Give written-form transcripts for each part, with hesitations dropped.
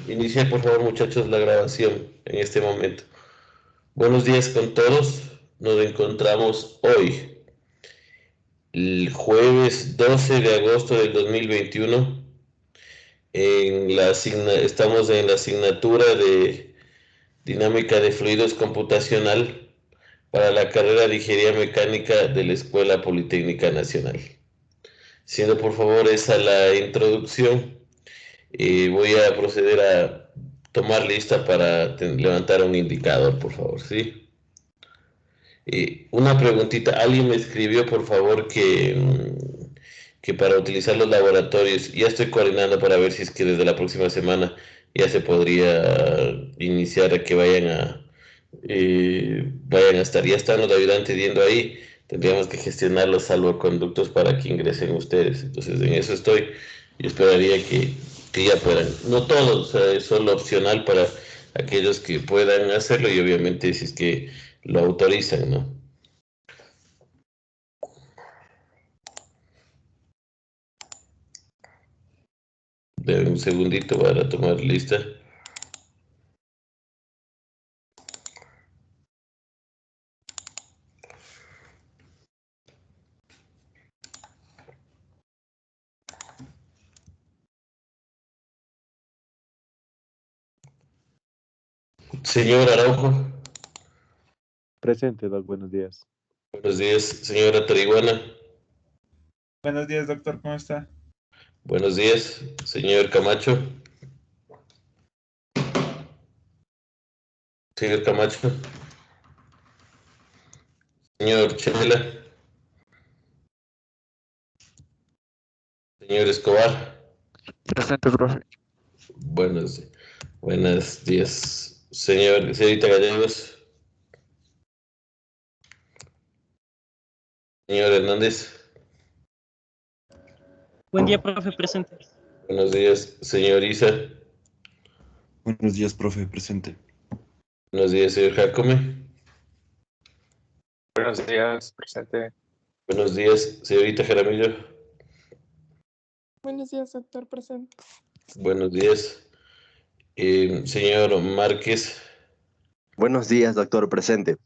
Iniciar, por favor, muchachos, la grabación en este momento. Buenos días con todos. Nos encontramos hoy, el jueves 12 de agosto del 2021. Estamos en la asignatura de Dinámica de Fluidos Computacional para la carrera de Ingeniería Mecánica de la Escuela Politécnica Nacional. Siendo, por favor, esa la introducción. Voy a proceder a tomar lista para levantar un indicador, por favor, ¿sí? Una preguntita, alguien me escribió, por favor, que para utilizar los laboratorios, ya estoy coordinando para ver si es que desde la próxima semana ya se podría iniciar a que vayan a estar, ya están los ayudantes yendo ahí, tendríamos que gestionar los salvoconductos para que ingresen ustedes, entonces en eso estoy, yo esperaría que ya puedan, no todos, o sea, es solo opcional para aquellos que puedan hacerlo y obviamente si es que lo autorizan, ¿no? Deme un segundito para tomar lista. Señor Araujo. Presente, Doc, buenos días. Buenos días, señora Tarihuana. Buenos días, doctor, ¿cómo está? Buenos días, señor Camacho. Señor Camacho. Señor Chela. Señor Escobar. Presente, profe. Buenos días. Señorita Gallegos. Señor Hernández. Buen día, profe, presente. Buenos días, señor Isa. Buenos días, profe, presente. Buenos días, señor Jacome. Buenos días, presente. Buenos días, señorita Jaramillo. Buenos días, doctor, presente. Buenos días, señor Márquez. Buenos días, doctor, presente.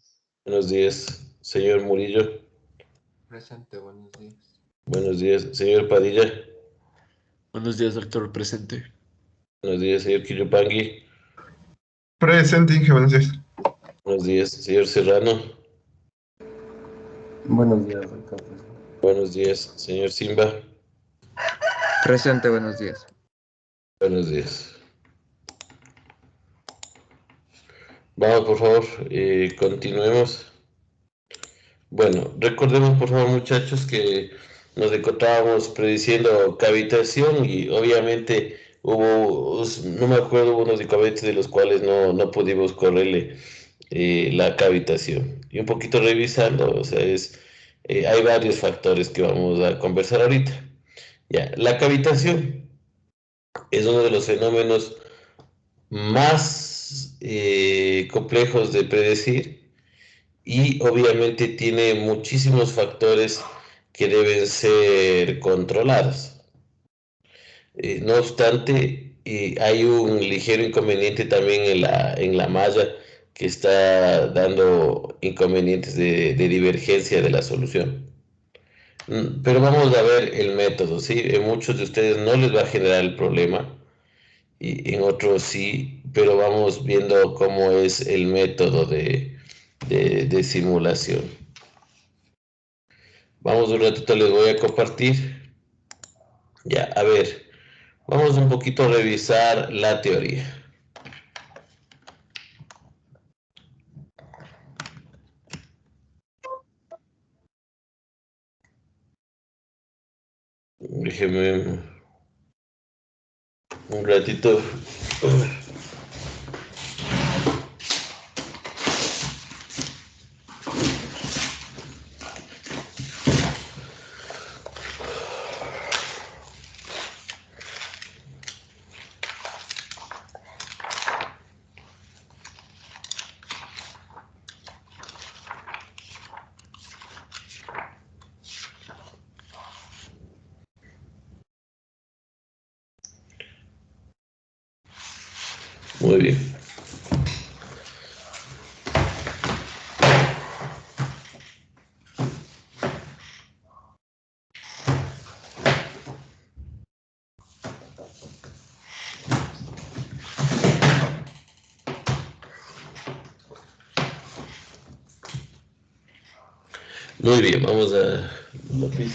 Buenos días, señor Murillo. Presente, buenos días. Buenos días, señor Padilla. Buenos días, doctor, presente. Buenos días, señor Quillupangui. Presente, Inge, buenos días. Buenos días, señor Serrano. Buenos días, doctor. Buenos días, señor Simba. Presente, buenos días. Buenos días. Vamos, por favor, continuemos. Bueno, recordemos, por favor, muchachos, que nos encontrábamos prediciendo cavitación y obviamente no me acuerdo, hubo unos inconvenientes de los cuales no pudimos correrle la cavitación. Y un poquito revisando, o sea, hay varios factores que vamos a conversar ahorita. Ya, la cavitación es uno de los fenómenos más complejos de predecir y obviamente tiene muchísimos factores que deben ser controlados. No obstante, hay un ligero inconveniente también en la malla que está dando inconvenientes de divergencia de la solución. Pero vamos a ver el método, ¿sí? En muchos de ustedes no les va a generar el problema y en otros sí, pero vamos viendo cómo es el método de simulación. Vamos un ratito, les voy a compartir. Ya, a ver, vamos un poquito a revisar la teoría. Déjenme un ratito. Muy bien. Muy bien, vamos a lápiz.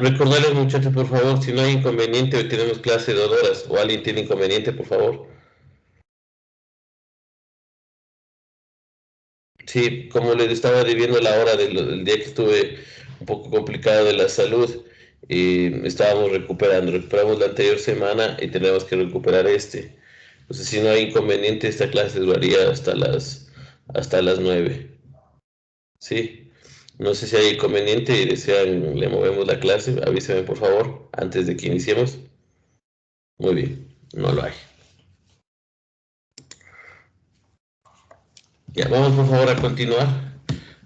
Recordarles, muchachos, por favor, si no hay inconveniente, hoy tenemos clase de 2 horas, o alguien tiene inconveniente, por favor. Sí, como les estaba debiendo la hora del día que estuve un poco complicado de la salud, estábamos recuperamos la anterior semana y tenemos que recuperar este. Entonces, si no hay inconveniente, esta clase duraría hasta las 9. Sí, no sé si hay inconveniente y desean, le movemos la clase, avísenme por favor, antes de que iniciemos. Muy bien, no lo hay. Ya, vamos por favor a continuar.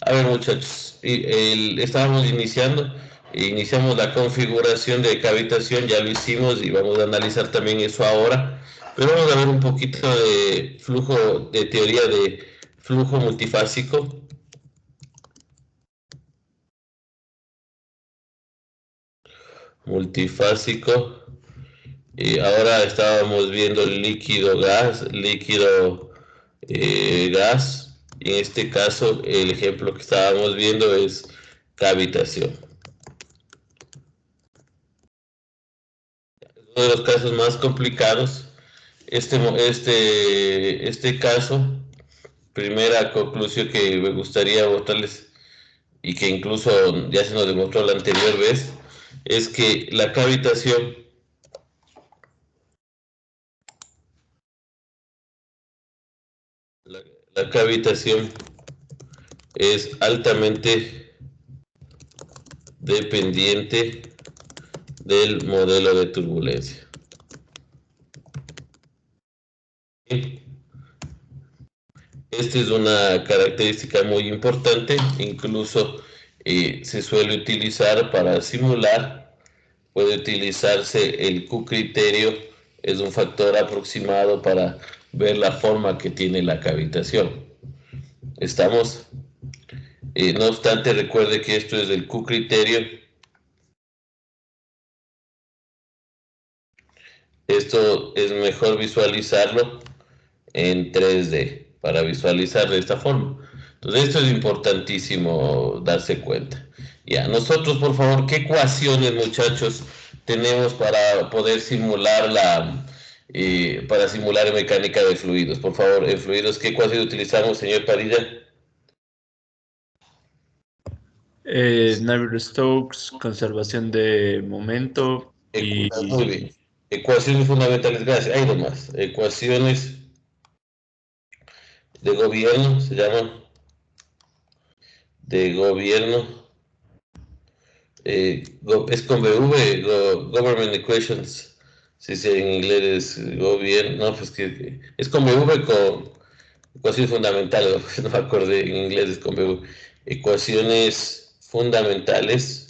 A ver, muchachos, estábamos iniciamos la configuración de cavitación, ya lo hicimos y vamos a analizar también eso ahora. Pero vamos a ver un poquito de flujo, de teoría de flujo multifásico. Y ahora estábamos viendo el líquido-gas, gas. Y en este caso, el ejemplo que estábamos viendo es cavitación. Uno de los casos más complicados. Este caso, primera conclusión que me gustaría botarles y que incluso ya se nos demostró la anterior vez, es que la cavitación es altamente dependiente del modelo de turbulencia. Esta es una característica muy importante, incluso se suele utilizar para simular, puede utilizarse el Q-criterio, es un factor aproximado para ver la forma que tiene la cavitación. ¿Estamos? No obstante, recuerde que esto es el Q-criterio. Esto es mejor visualizarlo en 3D para visualizar de esta forma. Entonces esto es importantísimo darse cuenta. Ya, nosotros por favor, ¿qué ecuaciones, muchachos, tenemos para poder simular para simular mecánica de fluidos? Por favor, en fluidos, ¿qué ecuaciones utilizamos, señor Padilla? Navier-Stokes, conservación de momento y Muy bien. Ecuaciones fundamentales, gracias. Hay nomás. Ecuaciones de gobierno, se llaman. De gobierno. Es con BV, Government Equations. Si en inglés es gobierno. No, pues que es con BV con ecuaciones fundamentales. No me acordé, en inglés es con BV. Ecuaciones fundamentales.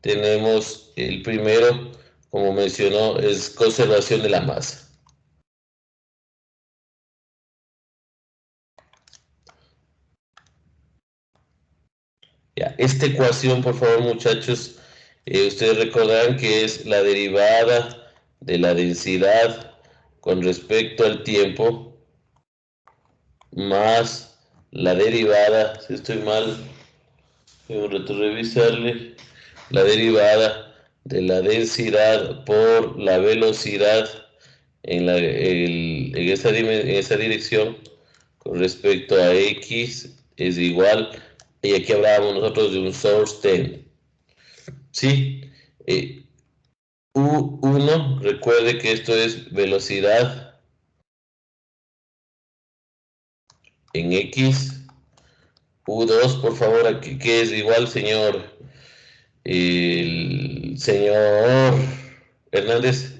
Tenemos el primero, como mencionó, es conservación de la masa. Ya, esta ecuación, por favor, muchachos, ustedes recordarán que es la derivada de la densidad con respecto al tiempo más la derivada, si estoy mal, voy un rato revisarle, la derivada de la densidad por la velocidad en esa dirección con respecto a x es igual, y aquí hablábamos nosotros de un source 10. Sí, U1, recuerde que esto es velocidad en x. U2, por favor, aquí, ¿qué es igual, el señor Hernández?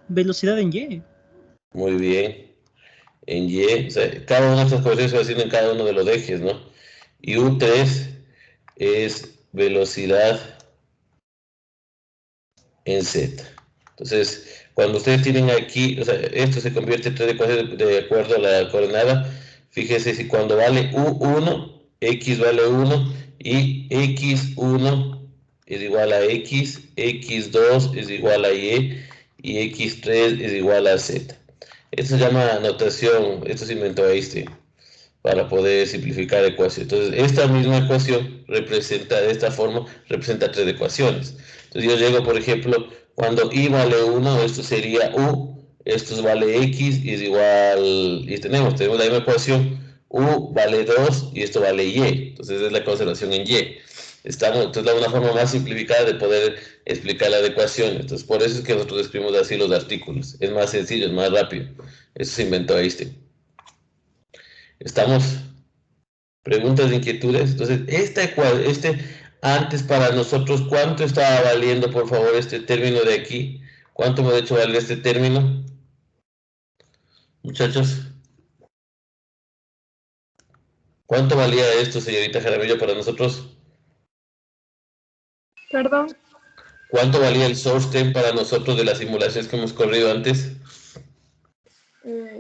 Velocidad en Y. Muy bien. en Y, o sea, cada una de estas conversiones se va haciendo en cada uno de los ejes, ¿no? Y U3 es velocidad en Z. Entonces, cuando ustedes tienen aquí, o sea, esto se convierte en 3 ecuaciones de acuerdo a la coordenada. Fíjese si cuando vale U1, X vale 1 y X1 es igual a X, X2 es igual a Y y X3 es igual a Z. Esto se llama notación, esto se inventó Einstein para poder simplificar ecuaciones. Entonces, esta misma ecuación representa, de esta forma, representa 3 ecuaciones. Entonces, yo llego, por ejemplo, cuando y vale 1, esto sería u, esto vale x y es igual, y tenemos la misma ecuación, u vale 2 y esto vale y. Entonces, es la conservación en y. Entonces, es una forma más simplificada de poder explicar la ecuación. Entonces, por eso es que nosotros escribimos así los artículos. Es más sencillo, es más rápido. Eso se inventó Einstein. ¿Estamos? Preguntas, inquietudes. Entonces, antes para nosotros, ¿cuánto estaba valiendo, por favor, este término de aquí? ¿Cuánto hemos hecho valer este término? Muchachos. ¿Cuánto valía esto, señorita Jaramillo, para nosotros? Perdón, ¿Cuánto valía el source term para nosotros de las simulaciones que hemos corrido antes?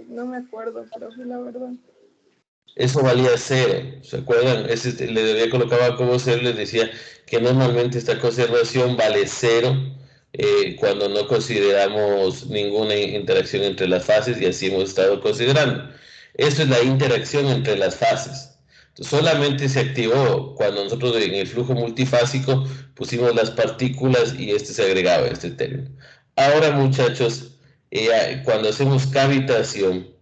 no me acuerdo, profe, la verdad. Eso valía 0, ¿se acuerdan? Le debía colocar como 0, les decía que normalmente esta conservación vale 0 cuando no consideramos ninguna interacción entre las fases, y así hemos estado considerando. Esto es la interacción entre las fases. Entonces, solamente se activó cuando nosotros en el flujo multifásico pusimos las partículas y este se agregaba, este término. Ahora, muchachos, cuando hacemos cavitación,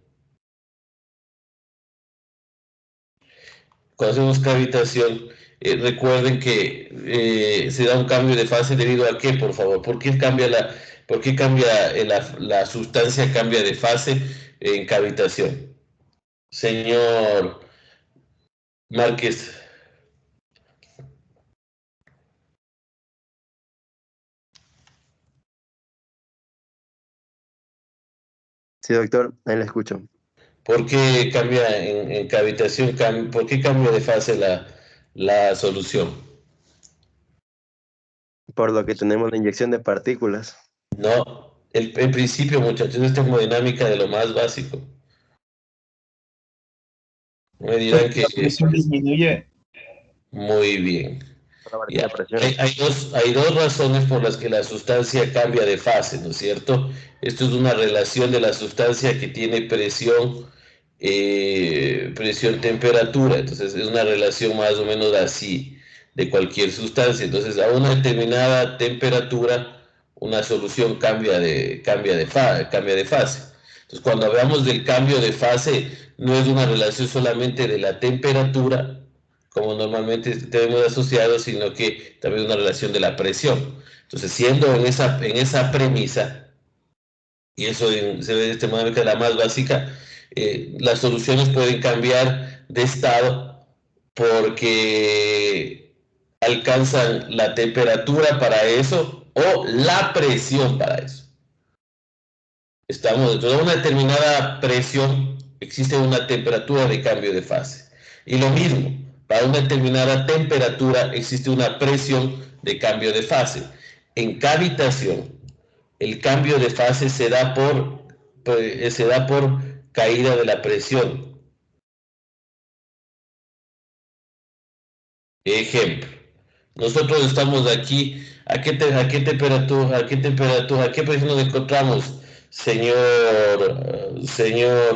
recuerden que se da un cambio de fase debido a qué, por favor. ¿Por qué cambia la sustancia cambia de fase en cavitación? Señor Márquez. Sí, doctor, ahí le escucho. ¿Por qué cambia en cavitación? ¿Por qué cambia de fase la solución? Por lo que tenemos la inyección de partículas. No, el principio, muchachos, es termodinámica de lo más básico. Me dirán que La presión disminuye. muy bien. La variación de presión. Hay dos razones por las que la sustancia cambia de fase, ¿no es cierto? Esto es una relación de la sustancia que tiene presión-temperatura. Entonces es una relación más o menos así de cualquier sustancia. Entonces, a una determinada temperatura, una solución cambia de fase. Entonces, cuando hablamos del cambio de fase, no es una relación solamente de la temperatura, como normalmente tenemos asociado, sino que también una relación de la presión. Entonces, siendo en esa premisa, y eso se ve de manera la más básica, las soluciones pueden cambiar de estado porque alcanzan la temperatura para eso o la presión para eso. Estamos dentro de una determinada presión, existe una temperatura de cambio de fase. Y lo mismo, para una determinada temperatura existe una presión de cambio de fase. En cavitación, el cambio de fase se da por caída de la presión. Ejemplo, nosotros estamos aquí, ¿a qué temperatura, a qué presión nos encontramos, señor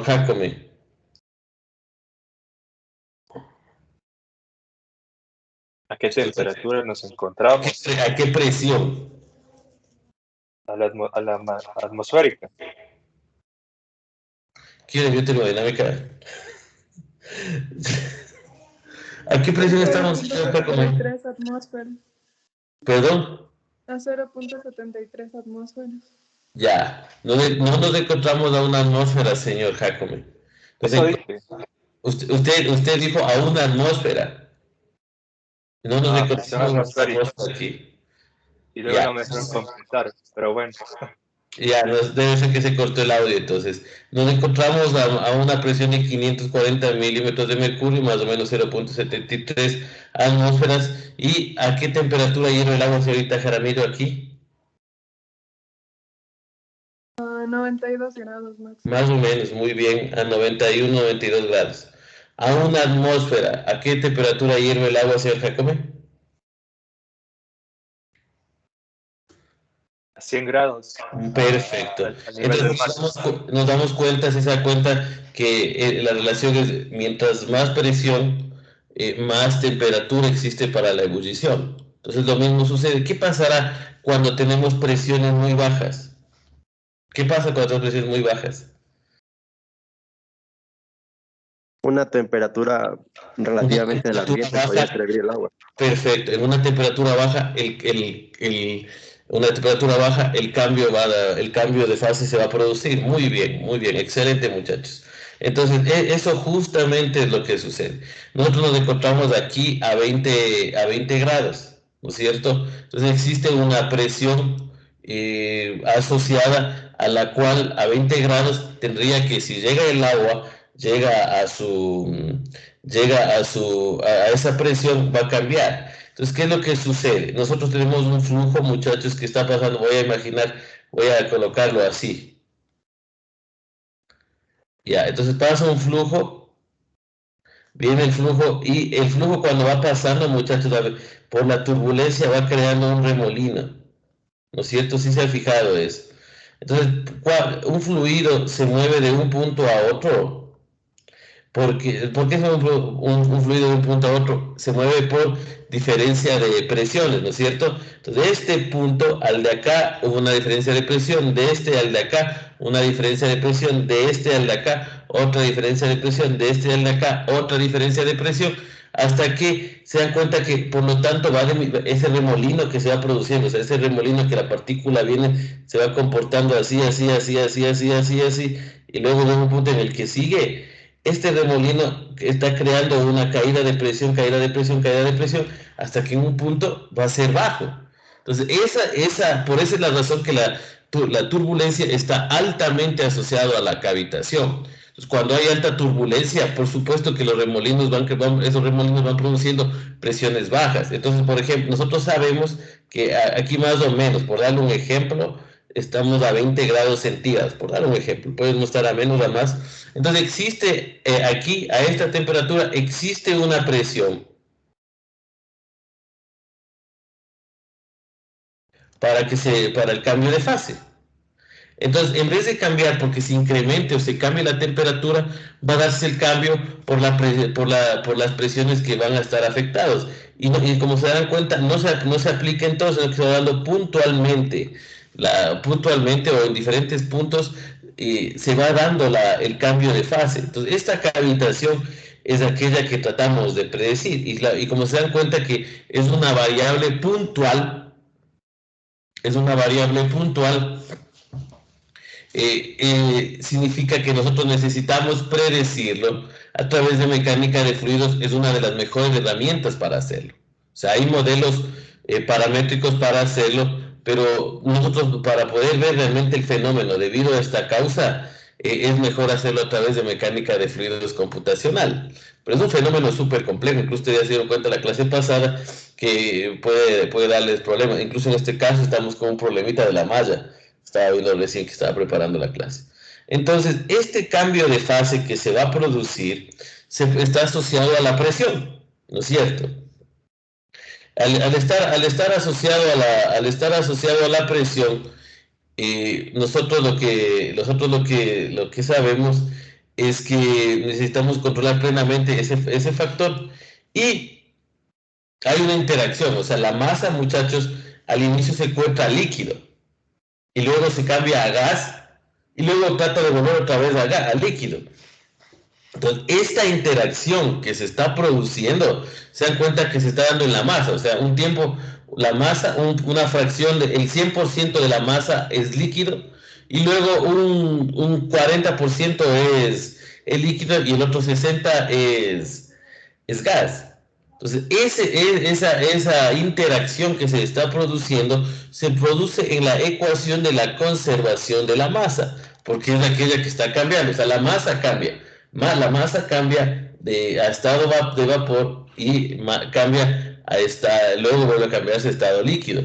Jacome? ¿A qué temperatura nos encontramos? ¿A qué presión? A la atmosférica. ¿Quieren ver termodinámica? ¿A qué presión estamos, señor Jacome? 0.73 atmósferas. ¿Perdón? A 0.73 atmósferas. Ya, no nos encontramos a una atmósfera, señor Jacome. Eso dije. Usted dijo a una atmósfera. No nos encontramos a una atmósfera aquí. Y luego Ya. no me dejaron completar, pero bueno. Ya, debe ser que se cortó el audio, entonces. Nos encontramos a una presión de 540 milímetros de mercurio, más o menos 0.73 atmósferas. ¿Y a qué temperatura hierve el agua, señorita Jaramillo, aquí? A 92 grados máximo. Más o menos, muy bien, a 91, 92 grados. A una atmósfera, ¿a qué temperatura hierve el agua, señor Jacome? A 100 grados. Perfecto. A nivel del mar. Entonces nos damos cuenta, se da cuenta que la relación es mientras más presión, más temperatura existe para la ebullición. Entonces lo mismo sucede. ¿Qué pasará cuando tenemos presiones muy bajas? ¿Qué pasa cuando tenemos presiones muy bajas? Una temperatura relativamente del ambiente baja. podría hervir el agua. Perfecto. En una temperatura baja, el cambio de fase se va a producir. Muy bien, excelente, muchachos. Entonces, eso justamente es lo que sucede. Nosotros nos encontramos aquí a 20 grados, ¿no es cierto? Entonces existe una presión asociada a la cual a 20 grados tendría que, si llega el agua, llega a esa presión, va a cambiar. Entonces, ¿qué es lo que sucede? Nosotros tenemos un flujo, muchachos, que está pasando, voy a colocarlo así. Ya, entonces pasa un flujo, viene el flujo, y el flujo cuando va pasando, muchachos, por la turbulencia va creando un remolino, ¿no es cierto? Sí se ha fijado eso. Entonces, un fluido se mueve de un punto a otro. ¿Por qué es un fluido de un punto a otro? Se mueve por diferencia de presiones, ¿no es cierto? Entonces, de este punto al de acá hubo una diferencia de presión, de este al de acá una diferencia de presión, de este al de acá otra diferencia de presión, de este al de acá otra diferencia de presión, hasta que se dan cuenta que, por lo tanto, ese remolino que se va produciendo, o sea, ese remolino que la partícula viene, se va comportando así, y luego llega un punto en el que sigue. Este remolino está creando una caída de presión, hasta que en un punto va a ser bajo. Entonces, por esa es la razón que la turbulencia está altamente asociada a la cavitación. Entonces, cuando hay alta turbulencia, por supuesto que esos remolinos van produciendo presiones bajas. Entonces, por ejemplo, nosotros sabemos que aquí más o menos, por darle un ejemplo, estamos a 20 grados centígrados, por dar un ejemplo, podemos estar a menos o a más. Entonces existe aquí, a esta temperatura, existe una presión para el cambio de fase. Entonces, en vez de cambiar porque se incremente o se cambie la temperatura, va a darse el cambio por las presiones que van a estar afectados. Y como se dan cuenta, no se aplica entonces, sino que se va dando puntualmente o en diferentes puntos, se va dando el cambio de fase. Entonces, esta cavitación es aquella que tratamos de predecir. Y como se dan cuenta que es una variable puntual, significa que nosotros necesitamos predecirlo a través de mecánica de fluidos. Es una de las mejores herramientas para hacerlo. O sea, hay modelos paramétricos para hacerlo, pero nosotros, para poder ver realmente el fenómeno debido a esta causa, es mejor hacerlo a través de mecánica de fluidos computacional. Pero es un fenómeno súper complejo. Incluso ustedes ya se dieron cuenta la clase pasada que puede darles problemas. Incluso en este caso estamos con un problemita de la malla. Estaba viendo recién que estaba preparando la clase. Entonces, este cambio de fase que se va a producir está asociado a la presión, ¿no es cierto? Al estar asociado a la presión, nosotros lo que sabemos es que necesitamos controlar plenamente ese factor, y hay una interacción. O sea, la masa, muchachos, al inicio se encuentra líquido y luego se cambia a gas y luego trata de volver otra vez al líquido. Entonces, esta interacción que se está produciendo, se dan cuenta que se está dando en la masa. O sea, un tiempo, la masa, una fracción, el 100% de la masa es líquido, y luego un 40% es líquido y el otro 60% es gas. Entonces, esa interacción que se está produciendo se produce en la ecuación de la conservación de la masa, porque es aquella que está cambiando. O sea, la masa cambia. La masa cambia a estado de vapor y cambia luego vuelve a cambiarse a estado líquido.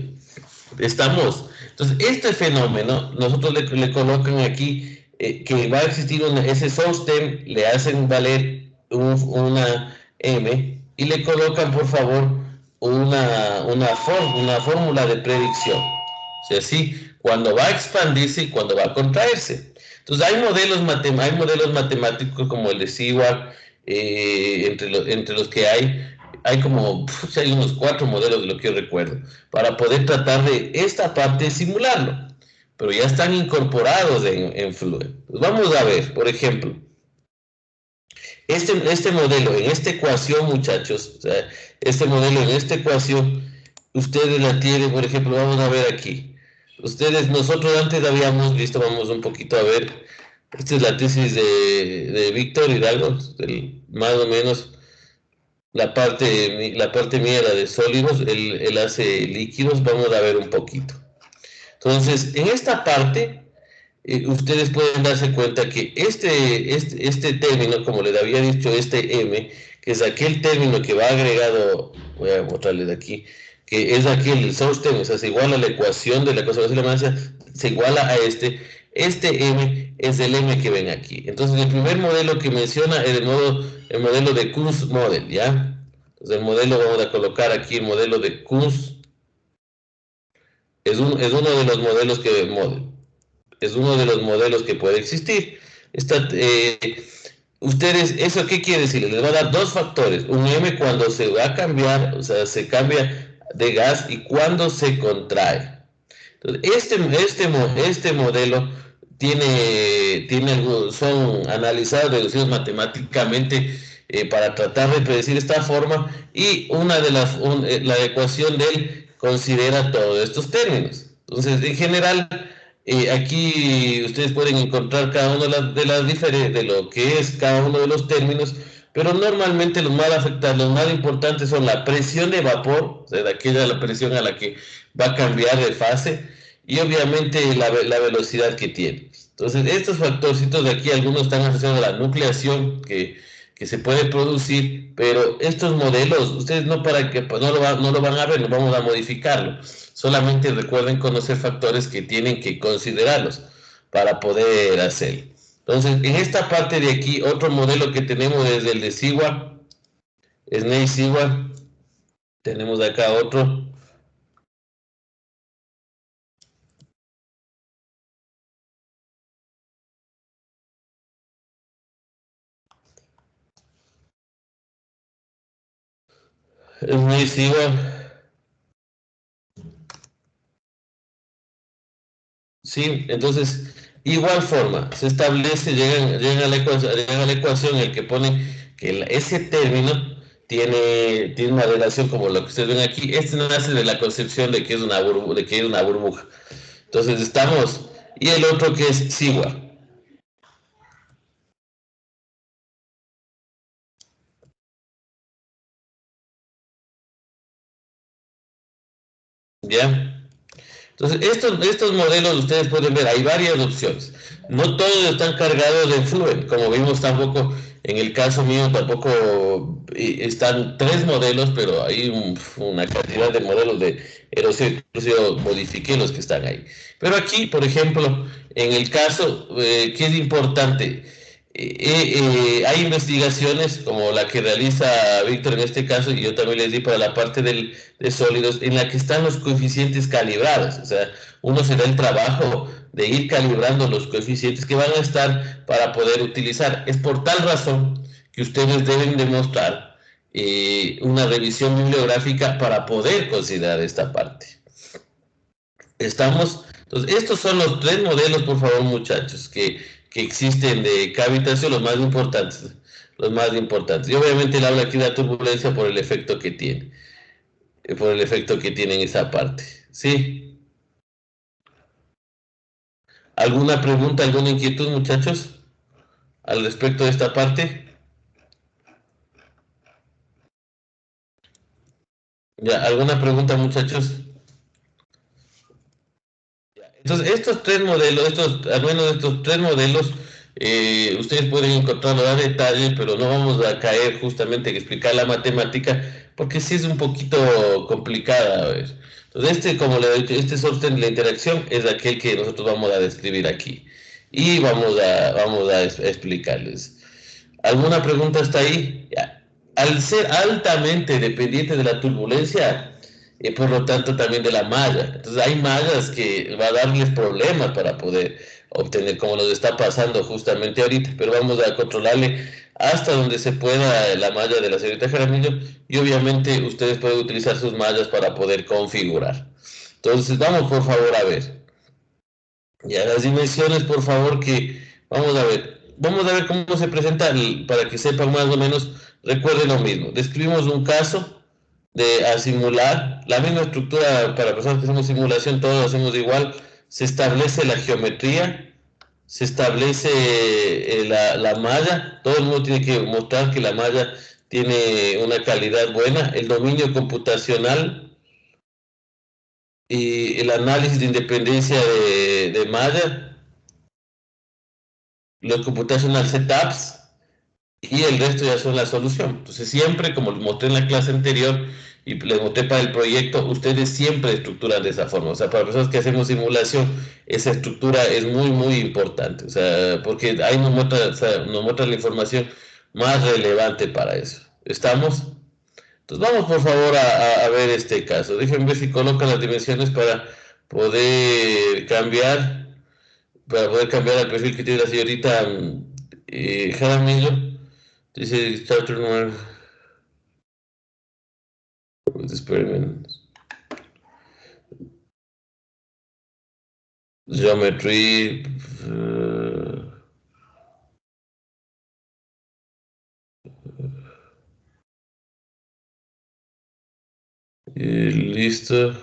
Entonces, este fenómeno, nosotros le colocan aquí que va a existir ese sostén, le hacen valer una M y le colocan, por favor, una fórmula de predicción. O sea, así, cuando va a expandirse y cuando va a contraerse. Entonces, hay modelos matemáticos como el de Seward, entre los que hay como, hay unos 4 modelos de lo que yo recuerdo, para poder tratar de esta parte simularlo, pero ya están incorporados en Fluent. Pues vamos a ver, por ejemplo, este modelo, en esta ecuación, muchachos, o sea, este modelo en esta ecuación, ustedes la tienen, por ejemplo, vamos a ver aquí. Nosotros antes habíamos visto, vamos un poquito a ver, esta es la tesis de Víctor Hidalgo, más o menos. La parte mía era de sólidos, él hace líquidos, vamos a ver un poquito. Entonces, en esta parte, ustedes pueden darse cuenta que este término, como les había dicho, este M, que es aquel término que va agregado, voy a mostrarles de aquí, que es aquel, el source term, o sea, se iguala a la ecuación de la conservación de la masa, se iguala a este M es el M que ven aquí. Entonces, el primer modelo que menciona es el modelo de Kunz Model, ¿ya? Entonces, el modelo, vamos a colocar aquí el modelo de Kunz, es uno de los modelos es uno de los modelos que puede existir. ¿Eso qué quiere decir? Les va a dar dos factores, un M cuando se va a cambiar, o sea, se cambia de gas y cuando se contrae. Entonces, este modelo son analizados, deducidos matemáticamente para tratar de predecir esta forma y la ecuación de él considera todos estos términos. Entonces, en general, aquí ustedes pueden encontrar cada uno de lo que es cada uno de los términos, pero normalmente los más afectados, los más importantes son la presión de vapor, o sea, la presión a la que va a cambiar de fase, y obviamente la velocidad que tiene. Entonces, estos factorcitos de aquí, algunos están asociados a la nucleación que se puede producir, pero estos modelos, ustedes no lo van a ver, no vamos a modificarlo. Solamente recuerden conocer factores que tienen que considerarlos para poder hacerlo. Entonces, en esta parte de aquí, otro modelo que tenemos es el de Seward, Snake-Seward. Tenemos acá otro. Snake-Seward. Sí, entonces, igual forma, se establece, llegan a la ecuación en el que pone que ese término tiene una relación como lo que ustedes ven aquí. Este nace de la concepción de que es una burbuja. Entonces y el otro que es Seward. ¿Ya? Entonces, estos modelos ustedes pueden ver, hay varias opciones. No todos están cargados de Fluent, como vimos tampoco, en el caso mío tampoco están 3 modelos, pero hay una cantidad de modelos de erosión, incluso modifiqué los que están ahí. Pero aquí, por ejemplo, en el caso, que es importante, hay investigaciones como la que realiza Víctor en este caso, y yo también les di para la parte de sólidos, en la que están los coeficientes calibrados. O sea, uno se da el trabajo de ir calibrando los coeficientes que van a estar para poder utilizar. Es por tal razón que ustedes deben demostrar una revisión bibliográfica para poder considerar esta parte. Entonces, estos son los 3 modelos, por favor, muchachos, que existen de cavitación, los más importantes. Y obviamente él habla aquí de la turbulencia por el efecto que tiene. En esa parte. ¿Sí? ¿Alguna pregunta, alguna inquietud, muchachos? Al respecto de esta parte. Ya, ¿alguna pregunta, muchachos? Entonces, estos tres modelos, al menos estos tres modelos, ustedes pueden encontrarlo a detalle, pero no vamos a caer justamente en explicar la matemática, porque sí es un poquito complicada. A ver. Entonces, como le he dicho, este sostén de la interacción es aquel que nosotros vamos a describir aquí. Y vamos a explicarles. ¿Alguna pregunta hasta ahí? Ya. Al ser altamente dependiente de la turbulencia, por lo tanto también de la malla. Entonces hay mallas que va a darles problemas para poder obtener, como nos está pasando justamente ahorita, pero vamos a controlarle hasta donde se pueda la malla de la señorita Jaramillo y obviamente ustedes pueden utilizar sus mallas para poder configurar. Entonces vamos por favor a ver. Ya las dimensiones, por favor, que vamos a ver. Vamos a ver cómo se presenta para que sepan más o menos, recuerden lo mismo. Describimos un caso a simular, la misma estructura para personas que hacemos simulación, todos lo hacemos igual, se establece la geometría, se establece la malla, todo el mundo tiene que mostrar que la malla tiene una calidad buena, el dominio computacional y el análisis de independencia de malla, los computational setups, y el resto ya son la solución. Entonces siempre, como les mostré en la clase anterior y les mostré para el proyecto, ustedes siempre estructuran de esa forma. O sea, para personas que hacemos simulación, esa estructura es muy, muy importante. O sea, porque ahí nos muestra la información más relevante para eso. ¿Estamos? Entonces vamos por favor a ver este caso. Déjenme ver si colocan las dimensiones poder cambiar, para poder cambiar el perfil que tiene la señorita Jaramillo. Dice chapter number experiment. Geometry. Y listo.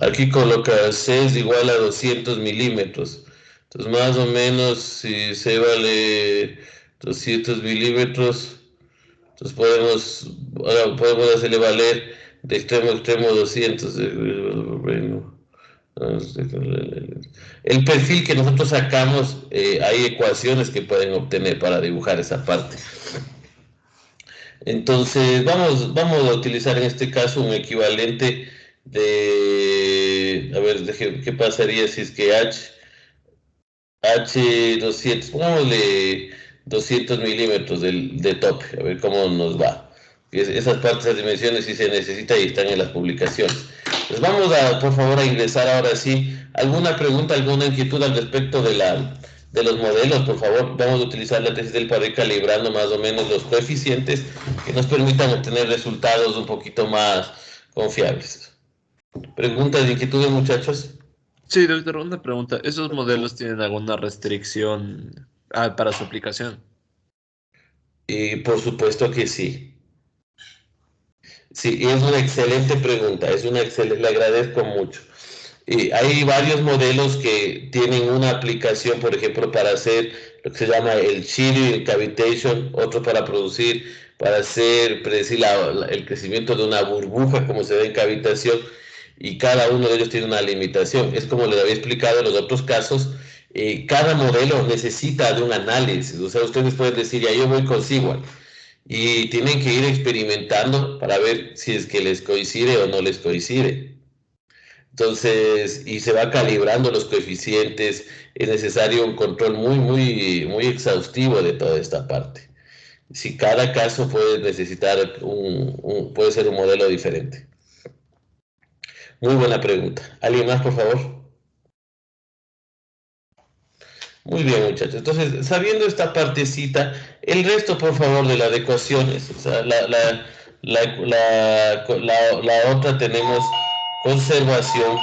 Aquí coloca C es igual a 200 milímetros. Entonces, más o menos, si C vale 200 milímetros, entonces podemos hacerle valer de extremo a extremo 200. El perfil que nosotros sacamos, hay ecuaciones que pueden obtener para dibujar esa parte. Entonces, vamos a utilizar en este caso un equivalente a ver, ¿qué pasaría si es que H200, pongámosle 200 milímetros de tope, a ver cómo nos va. Esas partes, esas dimensiones sí se necesitan y están en las publicaciones. Pues vamos por favor, a ingresar ahora sí. ¿Alguna pregunta, alguna inquietud al respecto de los modelos? Por favor, vamos a utilizar la tesis del para ir calibrando más o menos los coeficientes que nos permitan obtener resultados un poquito más confiables. ¿Preguntas, inquietudes, muchachos? Sí, doctor, una pregunta. ¿Esos modelos tienen alguna restricción para su aplicación? Por supuesto que sí. Sí, es una excelente pregunta, le agradezco mucho. Hay varios modelos que tienen una aplicación, por ejemplo, para hacer lo que se llama el shear cavitation, otro para predecir el crecimiento de una burbuja, como se ve en cavitación, y cada uno de ellos tiene una limitación. Es como les había explicado en los otros casos, cada modelo necesita de un análisis. O sea, ustedes pueden decir, ya yo voy con Seward, y tienen que ir experimentando para ver si es que les coincide o no les coincide. Entonces, y se va calibrando los coeficientes, es necesario un control muy, muy, muy exhaustivo de toda esta parte. Si cada caso puede necesitar puede ser un modelo diferente. Muy buena pregunta. ¿Alguien más, por favor? Muy bien, muchachos. Entonces, sabiendo esta partecita, el resto, por favor, de las ecuaciones, o sea, la otra tenemos conservación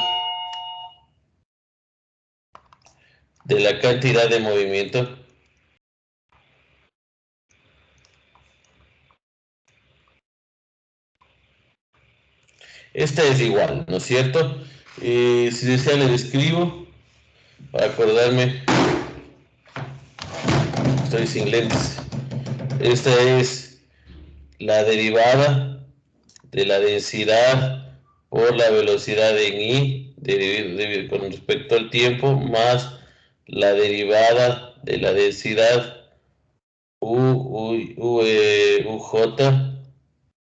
de la cantidad de movimiento. Esta es igual, ¿no es cierto? Si desea, le describo para acordarme. Estoy sin lentes. Esta es la derivada de la densidad por la velocidad en I con respecto al tiempo más la derivada de la densidad UJ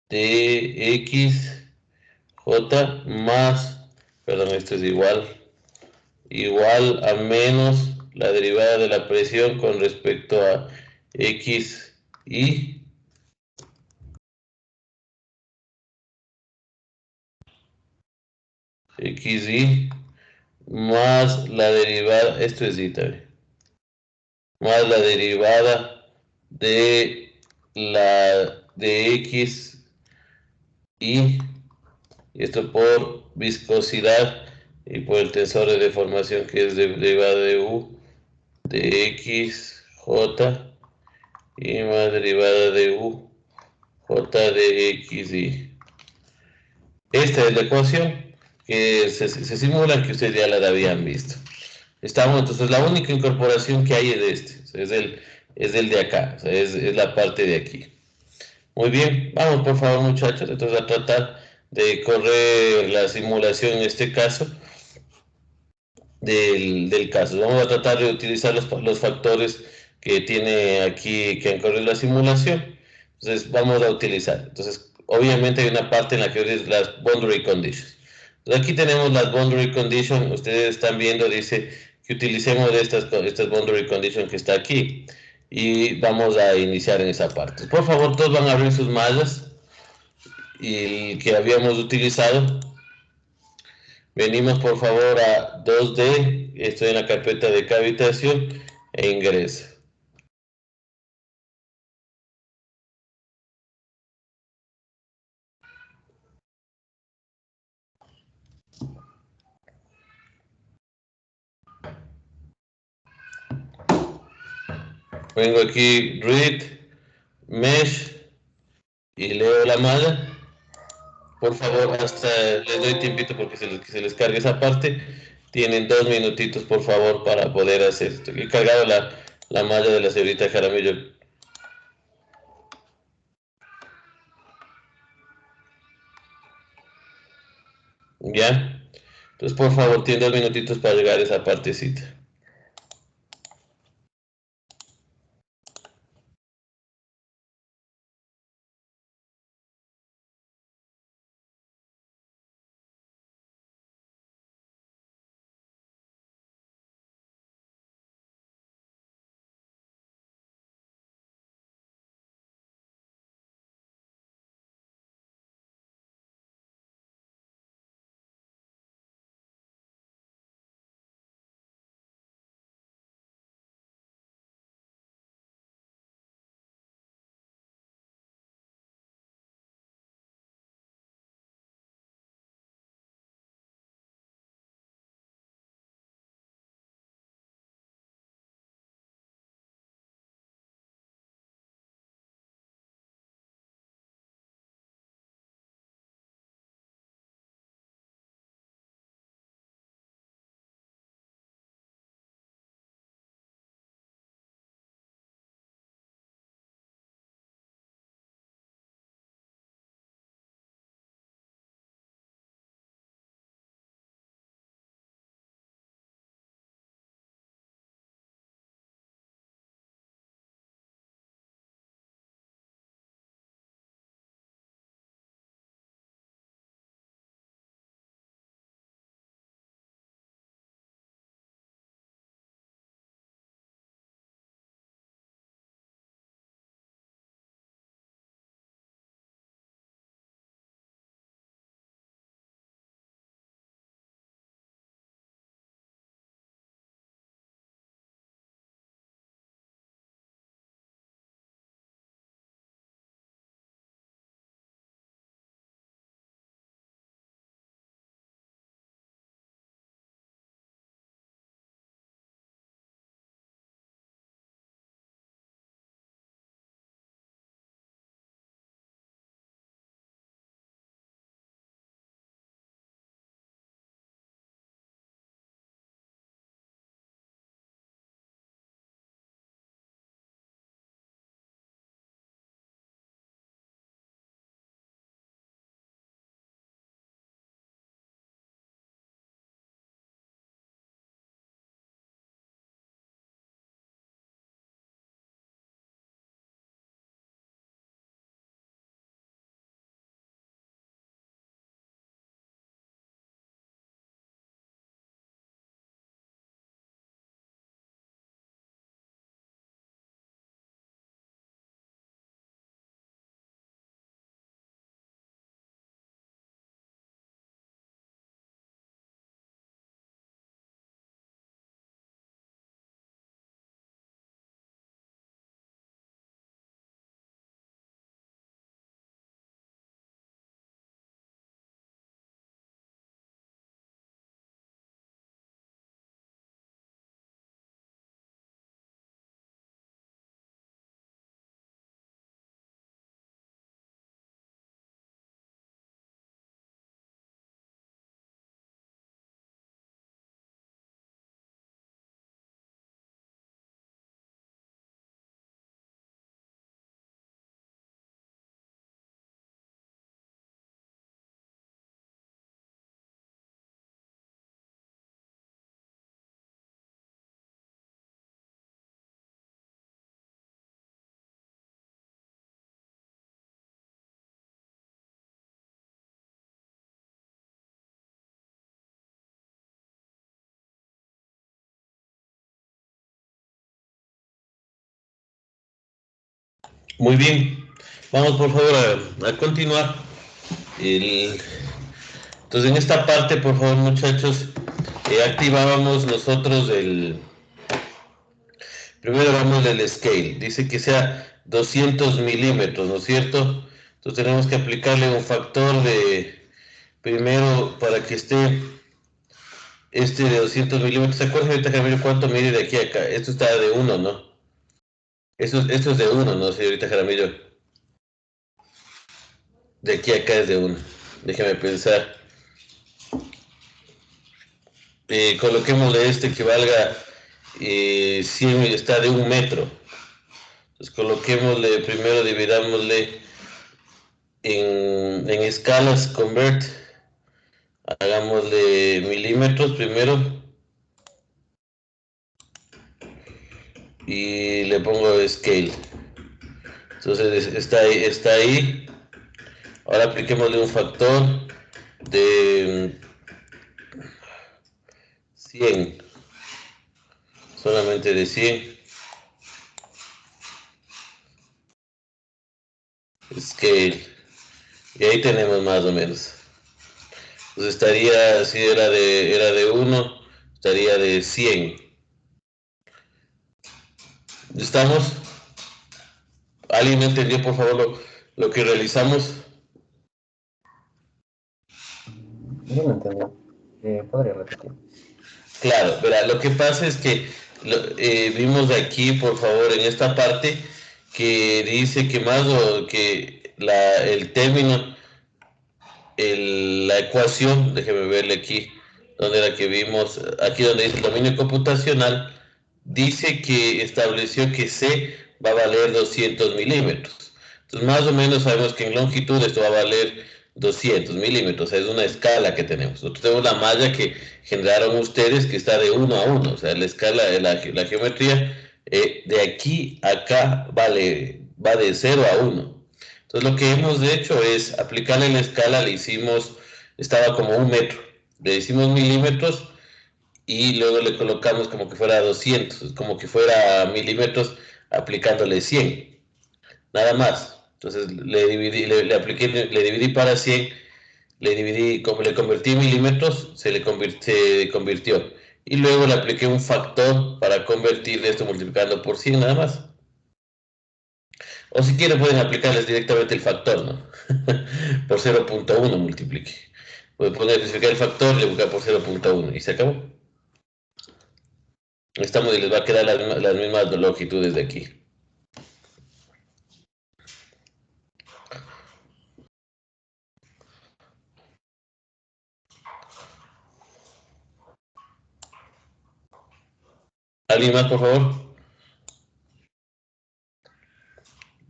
de XJ más, perdón, esto es igual a menos la derivada de la presión con respecto a XI XI más la derivada, esto es I también, más la derivada de la de X y esto por viscosidad y por el tensor de deformación que es derivada de U de X J y más derivada de U J de X y esta es la ecuación que se simula, que ustedes ya la habían visto. Estamos, entonces la única incorporación que hay es este, es el de acá, o sea, es la parte de aquí. Muy bien, vamos por favor muchachos, entonces a tratar de correr la simulación en este caso del caso. Vamos a tratar de utilizar los factores que tiene aquí, que han corrido la simulación. Entonces vamos a utilizar. Entonces, obviamente hay una parte en la que es las boundary conditions. Entonces, aquí tenemos las boundary conditions. Ustedes están viendo, dice que utilicemos estas boundary conditions que está aquí. Y vamos a iniciar en esa parte. Por favor, todos van a abrir sus mallas y que habíamos utilizado. Venimos por favor a 2D, estoy en la carpeta de cavitación e ingreso. Vengo aquí, read, mesh y leo la malla. Por favor, hasta les doy tiempito porque que se les cargue esa parte. Tienen 2 minutitos, por favor, para poder hacer esto. He cargado la malla de la señorita Jaramillo. ¿Ya? Entonces, por favor, tienen 2 minutitos para llegar a esa partecita. Muy bien. Vamos por favor a continuar. Entonces en esta parte, por favor muchachos, activábamos nosotros primero vamos del scale. Dice que sea 200 milímetros, ¿no es cierto? Entonces tenemos que aplicarle un factor primero para que esté de 200 milímetros. ¿Se acuerdan ahorita, Jaramillo, cuánto mide de aquí a acá? Esto está de 1, ¿no? Esto es de 1, ¿no, señorita Jaramillo? De aquí a acá es de 1. Déjeme pensar. Coloquémosle que valga 100, está de 1 metro. Entonces coloquémosle, primero dividámosle en escalas, convert. Hagámosle milímetros primero. Y le pongo scale. Entonces está ahí. Ahora apliquémosle un factor de 100. Solamente de 100. Scale. Y ahí tenemos más o menos. Entonces estaría, si era de 1, estaría de 100. ¿Estamos? ¿Alguien entendió, por favor, lo que realizamos? Yo no entendí. ¿Podría repetir? Claro, verá, lo que pasa es que vimos aquí, por favor, en esta parte, que dice que el término, la ecuación, déjeme verle aquí, donde era que vimos, aquí donde dice el dominio computacional, dice que estableció que C va a valer 200 milímetros. Entonces, más o menos sabemos que en longitud esto va a valer 200 milímetros, es una escala que tenemos. Nosotros tenemos la malla que generaron ustedes que está de 1 a 1, o sea, la escala de la geometría de aquí a acá va de 0 a 1. Entonces lo que hemos hecho es aplicarle la escala, estaba como 1 metro, le hicimos milímetros y luego le colocamos como que fuera 200, como que fuera milímetros aplicándole 100, nada más. Entonces le dividí para 100, como le convertí en milímetros, se convirtió. Y luego le apliqué un factor para convertir esto multiplicando por 100 nada más. O si quieren pueden aplicarles directamente el factor, ¿no? Por 0.1 multiplique. Pueden especificar el factor, le busca por 0.1 y se acabó. Estamos y les va a quedar las mismas longitudes de aquí. ¿Alguien más, por favor?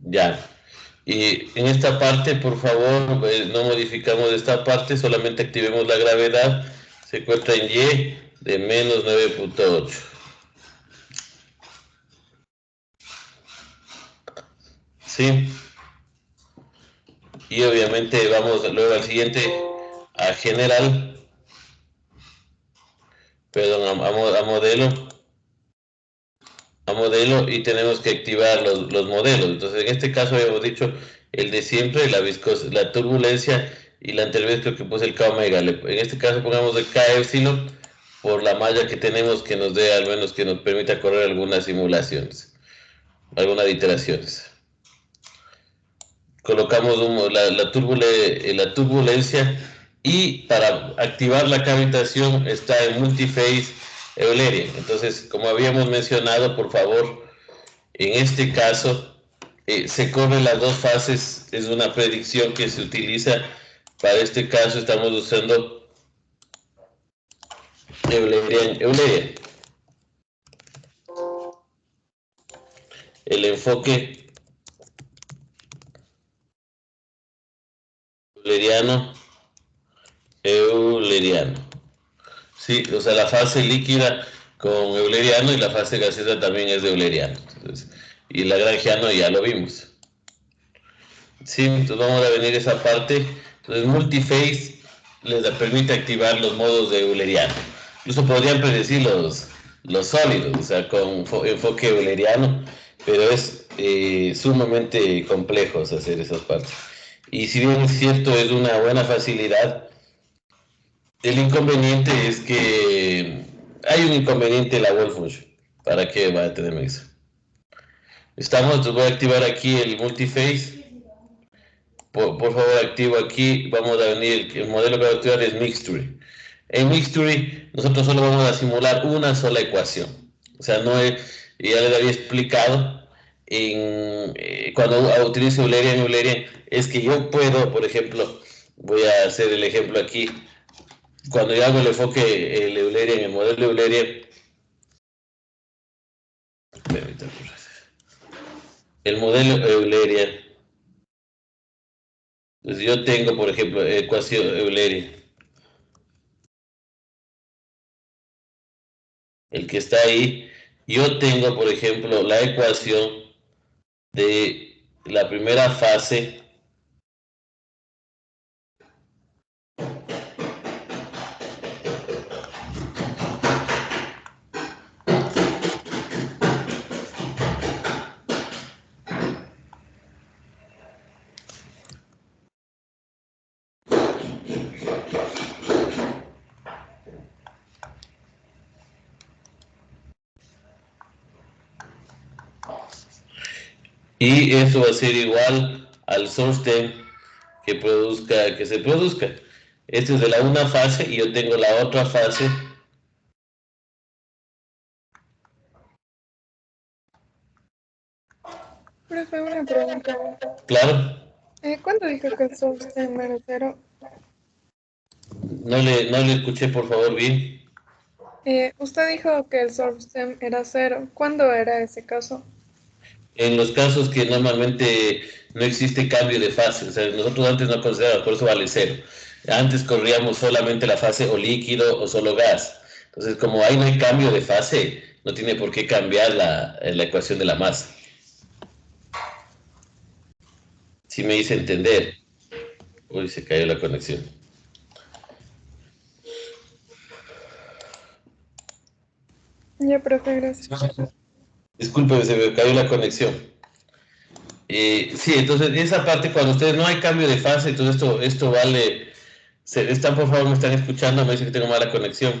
Ya. Y en esta parte, por favor, no modificamos esta parte, solamente activemos la gravedad. Se encuentra en Y de menos 9.8. ¿Sí? Y obviamente vamos luego al siguiente, a general. Perdón, a modelo. A modelo y tenemos que activar los modelos. Entonces, en este caso habíamos dicho el de siempre, la turbulencia, y la anterior creo que puse el K omega. En este caso pongamos el K epsilon por la malla que tenemos que nos dé, al menos que nos permita correr algunas simulaciones, algunas iteraciones. Colocamos la turbulencia y para activar la cavitación está en multiphase Eulerian. Entonces, como habíamos mencionado, por favor, en este caso se corren las dos fases, es una predicción que se utiliza. Para este caso estamos usando Eulerian. El enfoque euleriano. Sí, o sea, la fase líquida con euleriano y la fase gaseosa también es de euleriano. Entonces, y lagrangiano ya lo vimos. Sí, entonces vamos a venir a esa parte. Entonces, multiphase les permite activar los modos de euleriano. Incluso podrían predecir los sólidos, o sea, con enfoque euleriano. pero es sumamente complejo hacer esas partes. Y si bien es cierto, es una buena facilidad, el inconveniente es que hay un inconveniente en la wall function. ¿Para qué va a tenerme eso? Entonces voy a activar aquí el multiphase. Por favor, activo aquí. Vamos a venir, el modelo que voy a activar es Mixture. En Mixture nosotros solo vamos a simular una sola ecuación. O sea, no es, ya les había explicado, cuando utilizo Eulerian, es que yo puedo, por ejemplo, voy a hacer el ejemplo aquí, cuando yo hago el enfoque, el Eulerian, el modelo Eulerian, el modelo Eulerian, entonces yo tengo, por ejemplo, ecuación Eulerian, el que está ahí, yo tengo, por ejemplo, la ecuación de la primera fase y eso va a ser igual al source temp que se produzca. Este es de la una fase y yo tengo la otra fase. Profe, una pregunta. Claro, ¿Cuándo dijo que el source time era 0? no le escuché por favor bien. Usted dijo que el source time era 0. ¿Cuándo era ese caso? En los casos que normalmente no existe cambio de fase, o sea, nosotros antes no considerábamos, por eso vale 0. Antes corríamos solamente la fase o líquido o solo gas. Entonces, como ahí no hay cambio de fase, no tiene por qué cambiar la ecuación de la masa. Si me hice entender. Uy, se cayó la conexión. Ya, profe, gracias. Disculpe, se me cayó la conexión. Sí, entonces esa parte cuando ustedes no hay cambio de fase, entonces esto vale. Están, por favor, me están escuchando, me dicen que tengo mala conexión.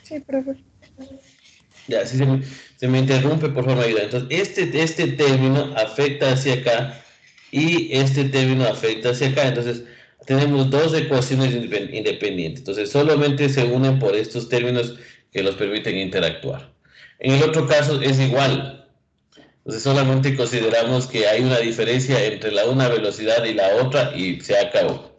Sí, profe. Ya, si se me interrumpe, por favor, me ayuda. Entonces, este término afecta hacia acá y este término afecta hacia acá. Entonces, tenemos dos ecuaciones independientes. Entonces, solamente se unen por estos términos que los permiten interactuar. En el otro caso es igual. Entonces, solamente consideramos que hay una diferencia entre una velocidad y la otra y se acabó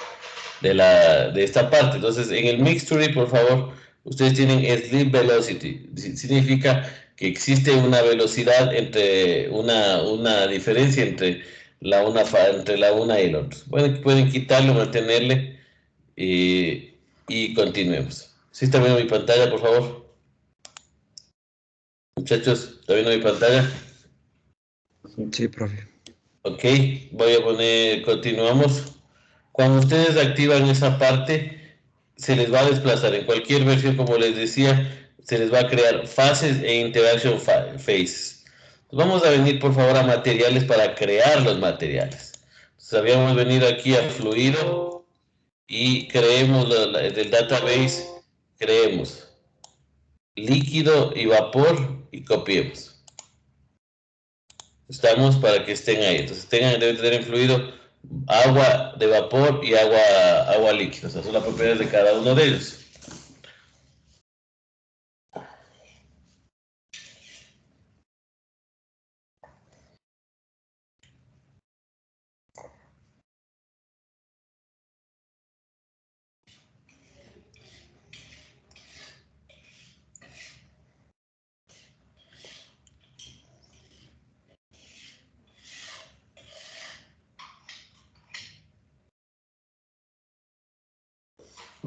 de esta parte. Entonces, en el Mixture, por favor, ustedes tienen sleep velocity. Significa que existe una velocidad entre una diferencia entre la una y la otra. Pueden quitarlo, mantenerle y continuemos. ¿Sí está viendo mi pantalla, por favor? Muchachos, ¿está viendo mi pantalla? Sí, profe. Ok, voy a poner, continuamos. Cuando ustedes activan esa parte, se les va a desplazar en cualquier versión, como les decía, se les va a crear fases e interaction phases. Vamos a venir, por favor, a materiales para crear los materiales. Entonces, habíamos venido aquí a fluido y creemos del database, creemos líquido y vapor y copiemos. Estamos para que estén ahí. Entonces deben tener en fluido agua de vapor y agua líquida. O sea, son las propiedades de cada uno de ellos.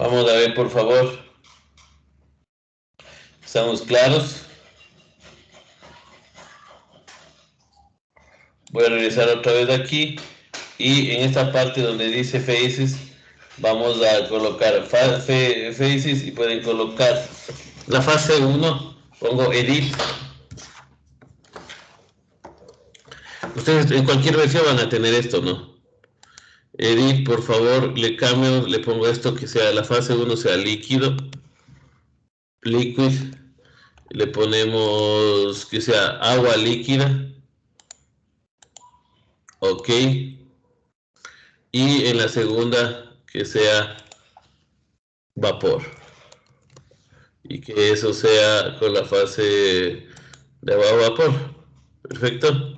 Vamos a ver, por favor. ¿Estamos claros? Voy a regresar otra vez aquí. Y en esta parte donde dice Faces, vamos a colocar Faces y pueden colocar la fase 1. Pongo Edit. Ustedes en cualquier versión van a tener esto, ¿no? Edit, por favor, le cambio, le pongo esto que sea la fase 1 sea líquido, liquid, le ponemos que sea agua líquida, ok, y en la segunda que sea vapor, y que eso sea con la fase de agua a vapor, perfecto.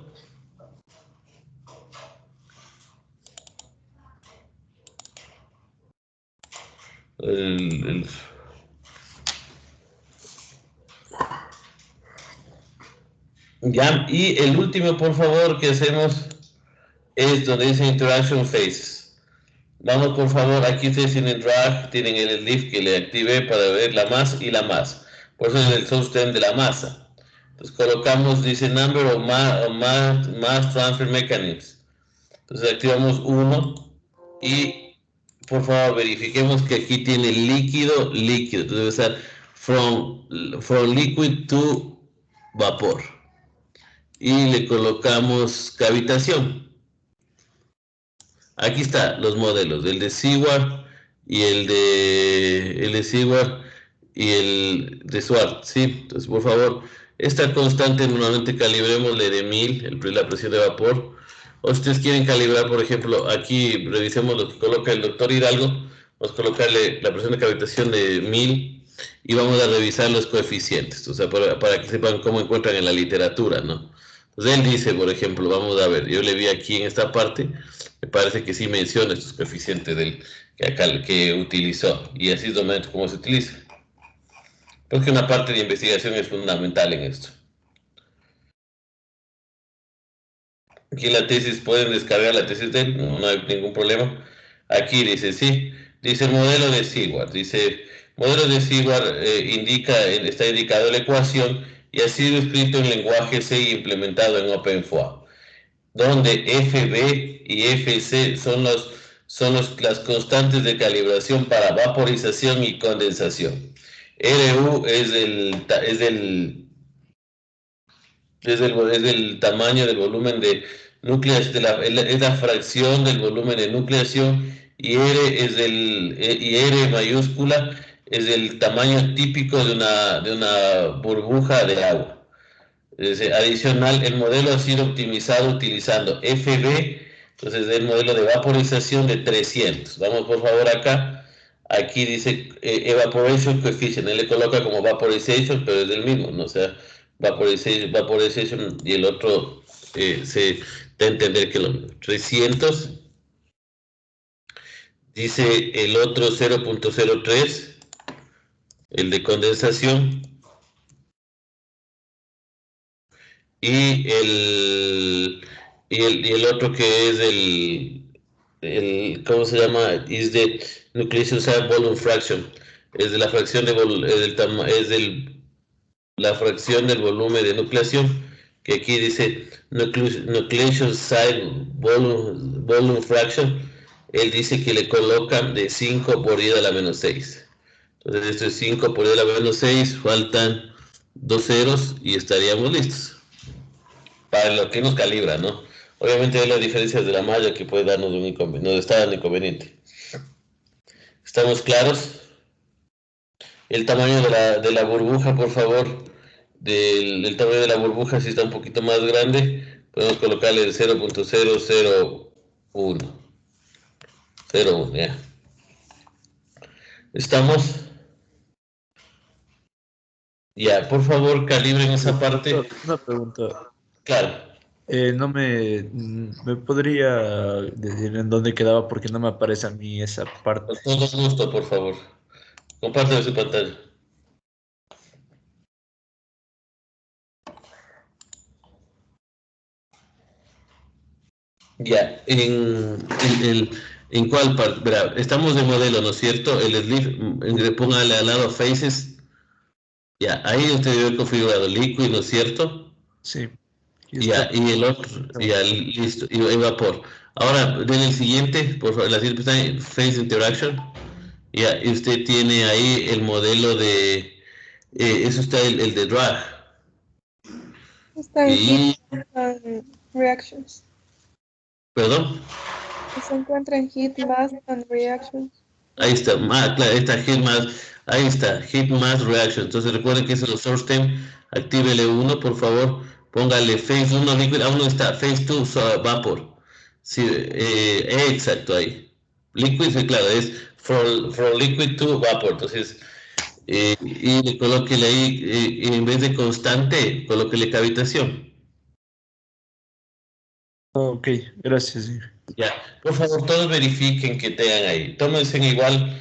Ya, y el último, por favor, que hacemos es donde dice Interaction Phases. Vamos, por favor, aquí ustedes tienen drag, tienen el lift que le activé para ver la masa y la masa. Por eso es el source de la masa. Entonces colocamos, dice Number of mass Transfer Mechanisms. Entonces activamos 1 y, por favor, verifiquemos que aquí tiene líquido, líquido. Entonces debe estar from liquid to vapor. Y le colocamos cavitación. Aquí está los modelos, el de Seward y el de Seward y el de Swart, ¿sí? Entonces, por favor, esta constante normalmente calibrémosle de 1000, la presión de vapor. O si ustedes quieren calibrar, por ejemplo, aquí revisemos lo que coloca el doctor Hidalgo, vamos a colocarle la presión de cavitación de 1000 y vamos a revisar los coeficientes, o sea, para que sepan cómo encuentran en la literatura, ¿no? Entonces él dice, por ejemplo, vamos a ver, yo le vi aquí en esta parte, me parece que sí menciona estos coeficientes que utilizó, y así es como se utiliza. Porque una parte de investigación es fundamental en esto. Aquí la tesis, pueden descargar la tesis de él, no hay ningún problema. Aquí dice, sí, dice el modelo de Seward, dice, modelo de Seward está indicado en la ecuación y ha sido escrito en lenguaje C y implementado en OpenFOA, donde FB y FC son las constantes de calibración para vaporización y condensación. RU es el tamaño del volumen de nucleación, es la fracción del volumen de nucleación, y R mayúscula es el tamaño típico de una burbuja de agua. Adicional, el modelo ha sido optimizado utilizando FB, entonces el modelo de vaporización de 300. Vamos por favor acá, aquí dice Evaporation Coefficient, él le coloca como Vaporization, pero es el mismo, ¿no? O sea, Vaporization y el otro se da a entender que lo 300, dice el otro 0.03, el de condensación, y el otro que es ¿cómo se llama? Es de Nucleation Side Volume Fraction, es de la fracción de la fracción del volumen de nucleación, que aquí dice Nucleation Side Volume Fraction, él dice que le colocan de 5 por 10 a la menos 6. Entonces esto es 5 por 10 a la menos 6, faltan 2 ceros y estaríamos listos. Para lo que nos calibra, ¿no? Obviamente hay las diferencias de la malla que puede darnos nos está dando inconveniente. ¿Estamos claros? El tamaño de la burbuja, por favor, el tamaño de la burbuja, si está un poquito más grande, podemos colocarle el 0.001. 0.1, ya. ¿Estamos? Ya, por favor, calibren esa parte. Una pregunta. Claro. No me podría decir en dónde quedaba porque no me aparece a mí esa parte. Con todo gusto, por favor. Compártame su pantalla. Ya, ¿en cuál parte? Verá, estamos de modelo, ¿no es cierto? El sleeve, póngale al lado Faces. Ya, ahí usted debe configurado Liquid, ¿no es cierto? Sí. Ya, y el otro, ya, listo, y vapor. Ahora, den el siguiente, por favor, la siguiente está en Phase Interaction. Ya, y usted tiene ahí el modelo de, eso está el de drag. Está en Y and reactions. Perdón. Que se encuentra en heat, mass and reactions. Ahí está, claro, ahí está, hit mass reaction. Entonces recuerden que es el source time, actívele 1, por favor, póngale phase 1 liquid, aún no está, phase 2 vapor. Sí, exacto, ahí. Liquid, sí, claro, es from liquid to vapor. Entonces, y le colóquele ahí, en vez de constante, colóquele cavitación. Ok, gracias. Sí. Ya, por favor, todos verifiquen que tengan ahí. Tómense igual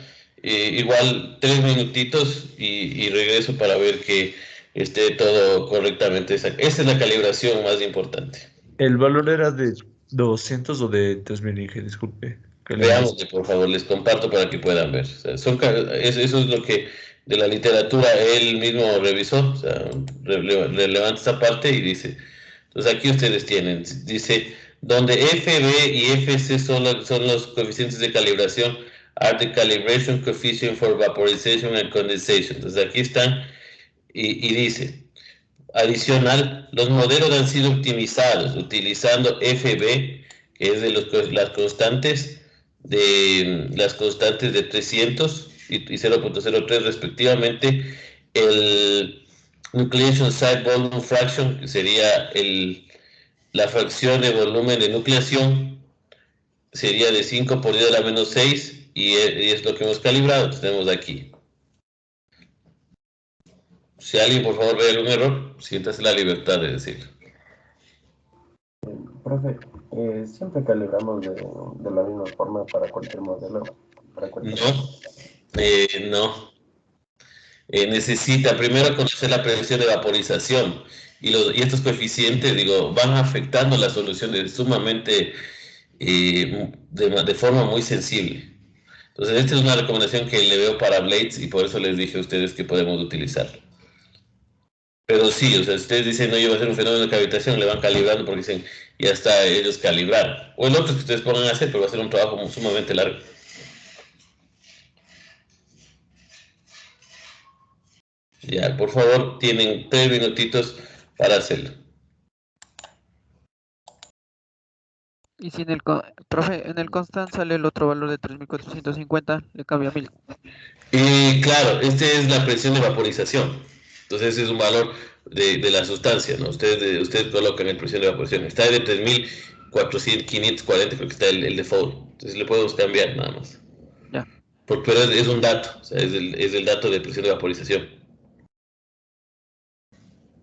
3 minutitos y regreso para ver que esté todo correctamente. Esa es la calibración más importante. ¿El valor era de 200 o de 3000? Dije, disculpe. Veámosle, por favor, les comparto para que puedan ver. O sea, eso es lo que de la literatura él mismo revisó. O sea, relevanta esta parte y dice. Entonces aquí ustedes tienen, dice, donde FB y FC son los coeficientes de calibración, are the calibration coefficient for vaporization and condensation. Entonces aquí están y dice, adicional, los modelos han sido optimizados utilizando FB, que es de las constantes de 300 y 0.03 respectivamente, el nucleation site volume fraction, que sería la fracción de volumen de nucleación, sería de 5 por 10 a la menos 6 y es lo que hemos calibrado. Tenemos aquí. Si alguien por favor ve algún error, siéntase la libertad de decirlo. Profe, siempre calibramos de la misma forma para cualquier modelo. No. Necesita primero conocer la presión de vaporización y estos coeficientes, digo, van afectando la solución sumamente de forma muy sensible. Entonces, esta es una recomendación que le veo para Blades y por eso les dije a ustedes que podemos utilizarlo. Pero sí, o sea, si ustedes dicen, no, yo voy a hacer un fenómeno de cavitación, le van calibrando porque dicen, ya está, ellos calibraron. O el otro que ustedes pongan a hacer, pero va a ser un trabajo sumamente largo. Ya, por favor, tienen 3 minutitos para hacerlo. Y si profe, en el constant sale el otro valor de 3450, le cambia a 1000. Claro, esta es la presión de vaporización. Entonces, ese es un valor de la sustancia, ¿no? Ustedes colocan en presión de vaporización. Está de 3400, 540, creo que está el default. Entonces, le podemos cambiar nada más. Ya. Pero es un dato, o sea, es el dato de presión de vaporización.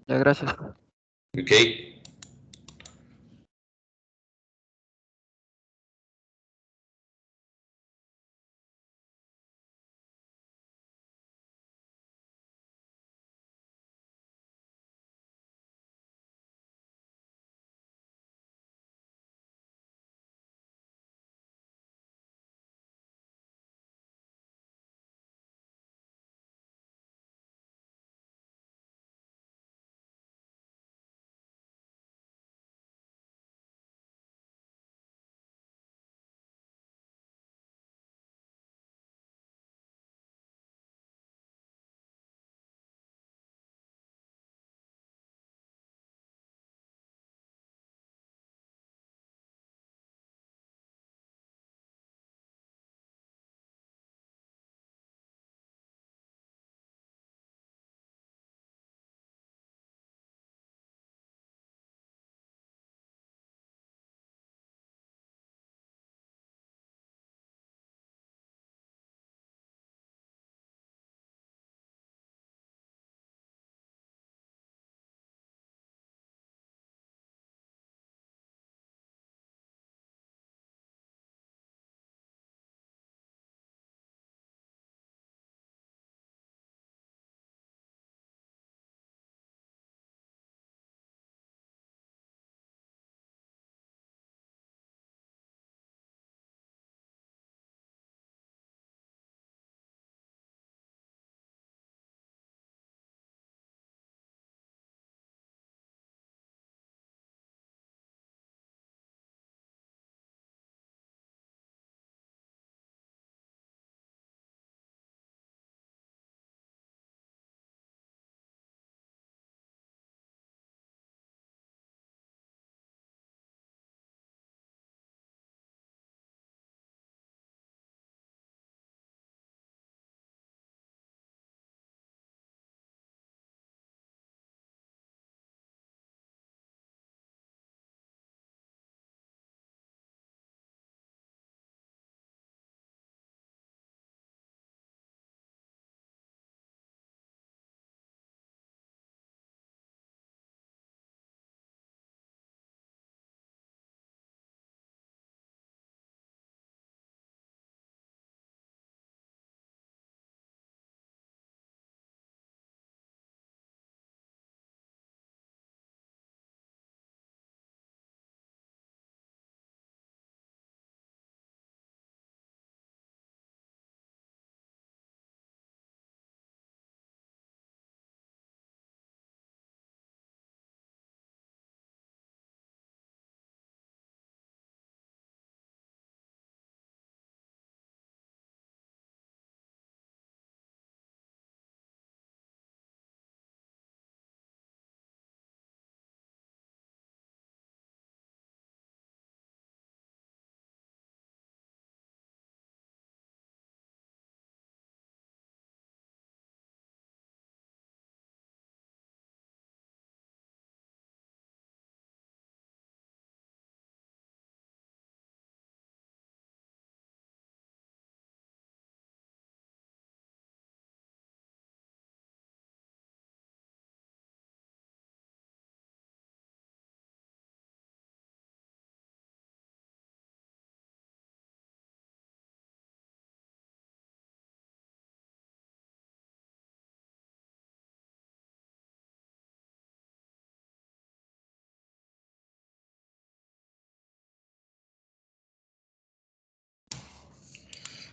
Ya, gracias. ¿Ok?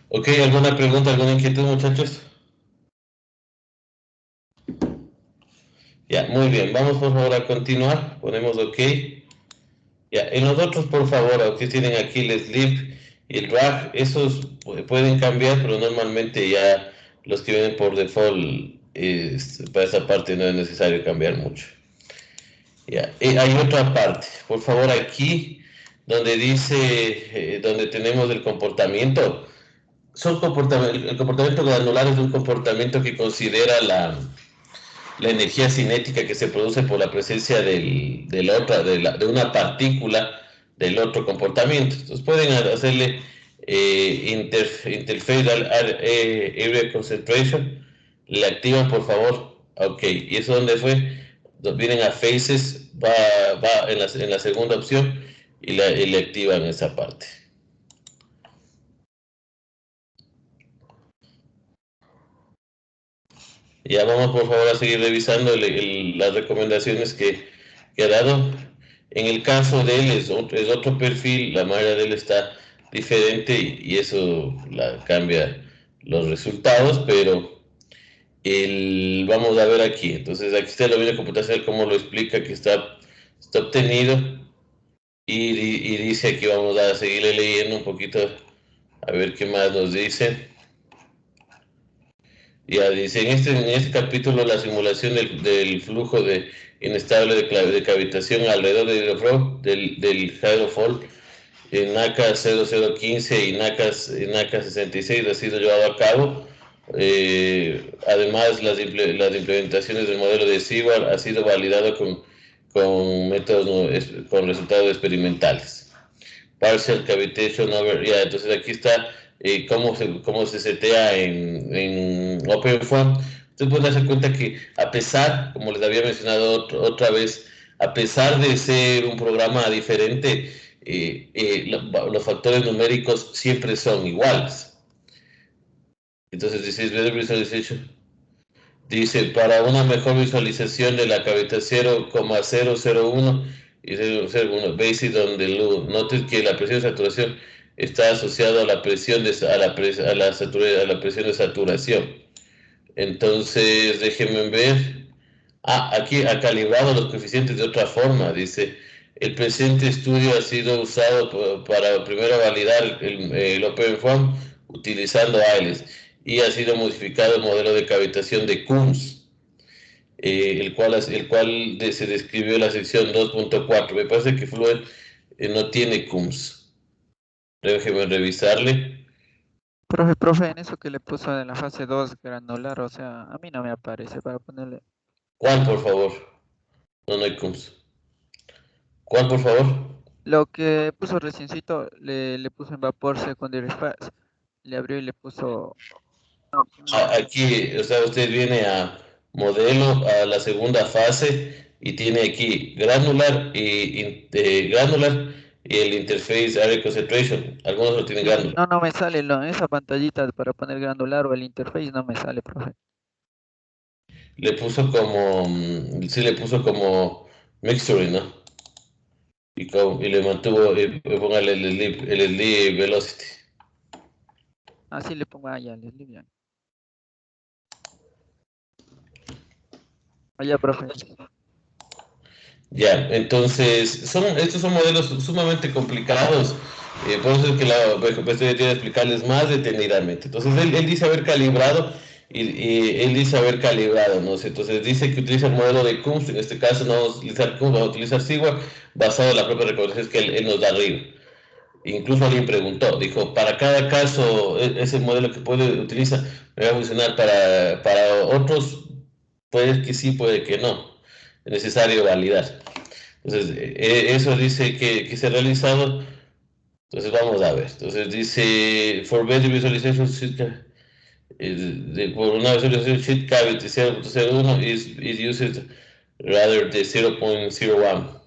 Ok, ¿alguna pregunta, alguna inquietud, muchachos? Ya, muy bien. Vamos por favor a continuar. Ponemos OK. Ya, en los otros, por favor, aunque tienen aquí el sleep y el drag, esos pueden cambiar, pero normalmente ya los que vienen por default, para esa parte no es necesario cambiar mucho. Ya, hay otra parte, por favor, aquí donde dice, donde tenemos el comportamiento, el comportamiento granular es un comportamiento que considera la energía cinética que se produce por la presencia de una partícula del otro comportamiento. Entonces pueden hacerle interface area concentration, le activan por favor, ok, y eso donde fue, vienen a faces, va en la segunda opción y le activan esa parte. Ya vamos por favor a seguir revisando las recomendaciones que ha dado. En el caso de él es otro perfil, la manera de él está diferente y eso cambia los resultados, pero vamos a ver aquí. Entonces aquí está el dominio computacional, como lo explica, que está obtenido y dice aquí, vamos a seguirle leyendo un poquito a ver qué más nos dice. Ya dice, en este capítulo la simulación del flujo inestable de cavitación alrededor del Hydrofall en NACA 0015 y NACA 66 ha sido llevado a cabo. Además, las implementaciones del modelo de SeaWorld ha sido validado con métodos, con resultados experimentales. Partial cavitation over, ya, entonces aquí está cómo se setea en OpenFOAM. Entonces pueden darse cuenta que a pesar, como les había mencionado otra vez, a pesar de ser un programa diferente, los factores numéricos siempre son iguales. Entonces dice, para una mejor visualización de la cavitación 0,001 y 0,01, base donde note que la presión de saturación está asociada a la presión de saturación. Entonces, déjenme ver. Aquí ha calibrado los coeficientes de otra forma. Dice, el presente estudio ha sido usado para primero validar el OpenFOAM utilizando AILES y ha sido modificado el modelo de cavitación de Kunz, el cual se describió en la sección 2.4. Me parece que Fluent no tiene Kunz. Déjeme revisarle. Profe, en eso que le puso en la fase 2 granular, o sea, a mí no me aparece para ponerle. ¿Cuál, por favor? No hay Kunz. ¿Cuál, por favor? Lo que puso reciencito, le puso en vapor secondary phase. Le abrió y le puso... Aquí, o sea, usted viene a modelo, a la segunda fase, y tiene aquí granular y el interface area concentration. Algunos lo tienen granular. No me sale esa pantallita para poner granular o el interface, no me sale, profe. Le puso como, sí le puso como mixture, ¿no? Y le mantuvo, póngale el sleep velocity. Así le pongo allá, les digo. Allá, profe. Ya, entonces, estos son modelos sumamente complicados, por eso es que estoy a explicarles más detenidamente. Entonces, él dice haber calibrado, y él dice haber calibrado, ¿no? Entonces, dice que utiliza el modelo de Kunz, en este caso no vamos a utilizar Kunz, vamos a utilizar SeaWorld, basado en las propias recomendaciones que él nos da arriba. Incluso alguien preguntó, dijo, para cada caso, ese modelo que utiliza, me va a funcionar para otros, puede que sí, puede que no. Es necesario validar. Entonces, eso dice que se ha realizado. Entonces, vamos a ver. Entonces, dice, for better visualization, por una visualización sheet cavity 0.01 is used rather de 0.01.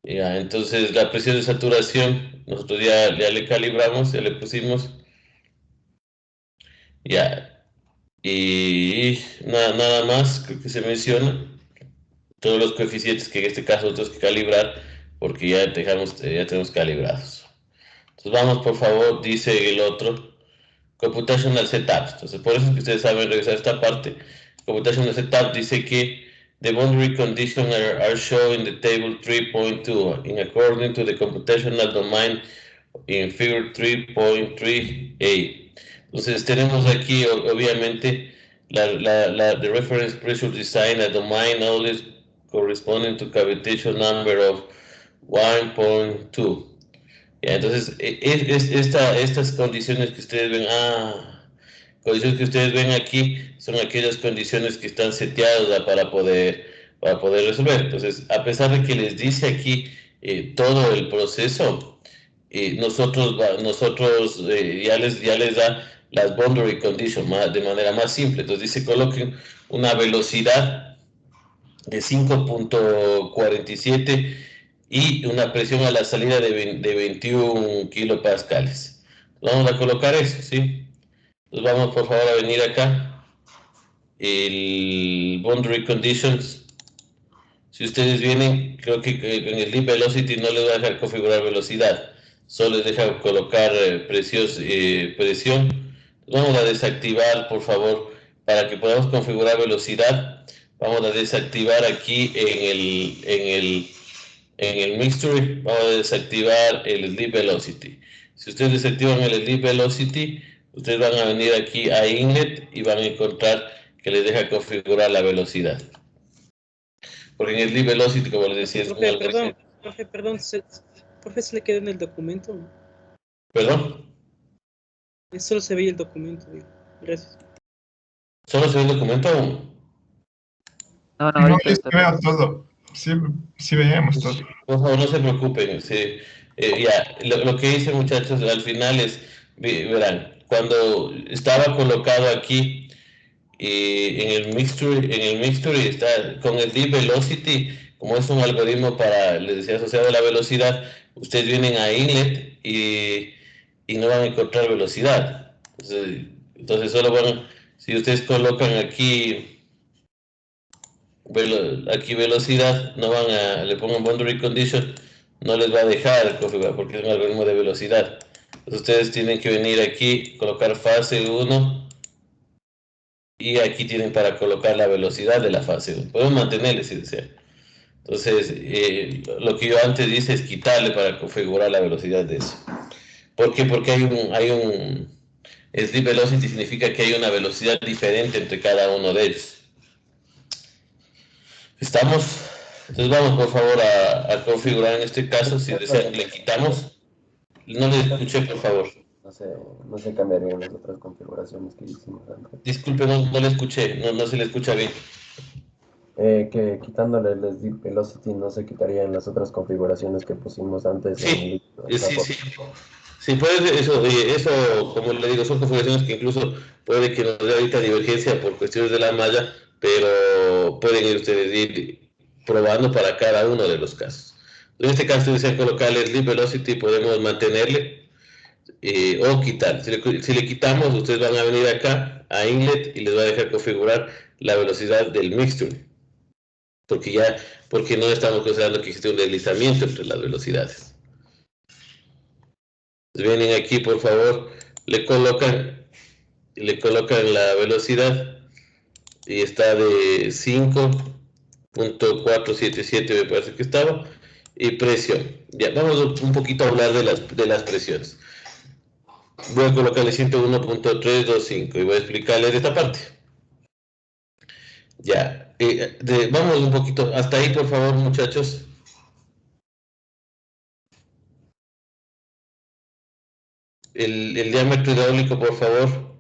Ya, entonces, la presión de saturación, nosotros ya le calibramos, ya le pusimos. Ya. Y nada más, creo que se menciona. Todos los coeficientes que en este caso tenemos que calibrar porque ya tenemos calibrados. Entonces vamos, por favor, dice el otro, Computational Setup. Entonces por eso es que ustedes saben revisar esta parte. Computational Setup dice que the boundary conditions are shown in the table 3.2 in according to the computational domain in figure 3.3a. Entonces tenemos aquí obviamente the reference pressure design a domain always corresponding to cavitation number of 1.2. Ya, entonces estas condiciones que ustedes ven, condiciones que ustedes ven aquí son aquellas condiciones que están seteadas para poder resolver. Entonces, a pesar de que les dice aquí todo el proceso, nosotros ya les da las boundary conditions de manera más simple. Entonces dice coloquen una velocidad de 5.47 y una presión a la salida de 21 kilopascales. Vamos a colocar eso, ¿sí? Entonces vamos por favor a venir acá. El boundary conditions. Si ustedes vienen, creo que en el lead velocity no les va a dejar configurar velocidad. Solo les deja colocar presión. Vamos a desactivar, por favor, para que podamos configurar velocidad. Vamos a desactivar aquí en el mixture, vamos a desactivar el lead velocity. Si ustedes desactivan el lead velocity, ustedes van a venir aquí a inlet y van a encontrar que les deja configurar la velocidad. Porque en el lead velocity, como les decía, es un algoritmo. Profe, se le queda en el documento. ¿Perdón? Solo se ve el documento, digo. Gracias. ¿Solo se ve el documento aún? No, No, ahorita yo está. veo todo. Sí, sí veíamos todo. Por favor, no se preocupen. Ya, lo que hice, muchachos, al final es, verán, cuando estaba colocado aquí en el mixture está con el deep velocity, como es un algoritmo para, les decía, asociado a la velocidad, ustedes vienen a inlet y no van a encontrar velocidad. Entonces solo van, si ustedes colocan aquí velocidad, no van le pongan boundary condition, no les va a dejar configurar porque es un algoritmo de velocidad. Entonces ustedes tienen que venir aquí, colocar fase 1 y aquí tienen para colocar la velocidad de la fase 1. Podemos mantenerle si desean. Entonces, lo que yo antes hice es quitarle para configurar la velocidad de eso. ¿Por qué? Porque hay un sleep velocity significa que hay una velocidad diferente entre cada uno de ellos. ¿Estamos? Entonces vamos por favor a configurar en este caso, si desean le quitamos. No le escuché, por favor. No se cambiarían las otras configuraciones que hicimos antes. Disculpe, no le escuché, no se le escucha bien. Que quitándole el sleep velocity no se quitarían las otras configuraciones que pusimos antes. Sí, sí, puede eso, como le digo, son configuraciones que incluso puede que nos dé ahorita divergencia por cuestiones de la malla, pero pueden ir ustedes ir probando para cada uno de los casos. En este caso, si desean colocarle sleep velocity, podemos mantenerle o quitar. Si le quitamos, ustedes van a venir acá a inlet y les va a dejar configurar la velocidad del mixture. Porque no estamos considerando que existe un deslizamiento entre las velocidades. Vienen aquí, por favor, le colocan la velocidad y está de 5.477 me parece que estaba, y presión. Ya, vamos un poquito a hablar de las presiones. Voy a colocarle 101.325 y voy a explicarles esta parte. Ya, vamos un poquito, hasta ahí por favor muchachos. El diámetro hidráulico, por favor,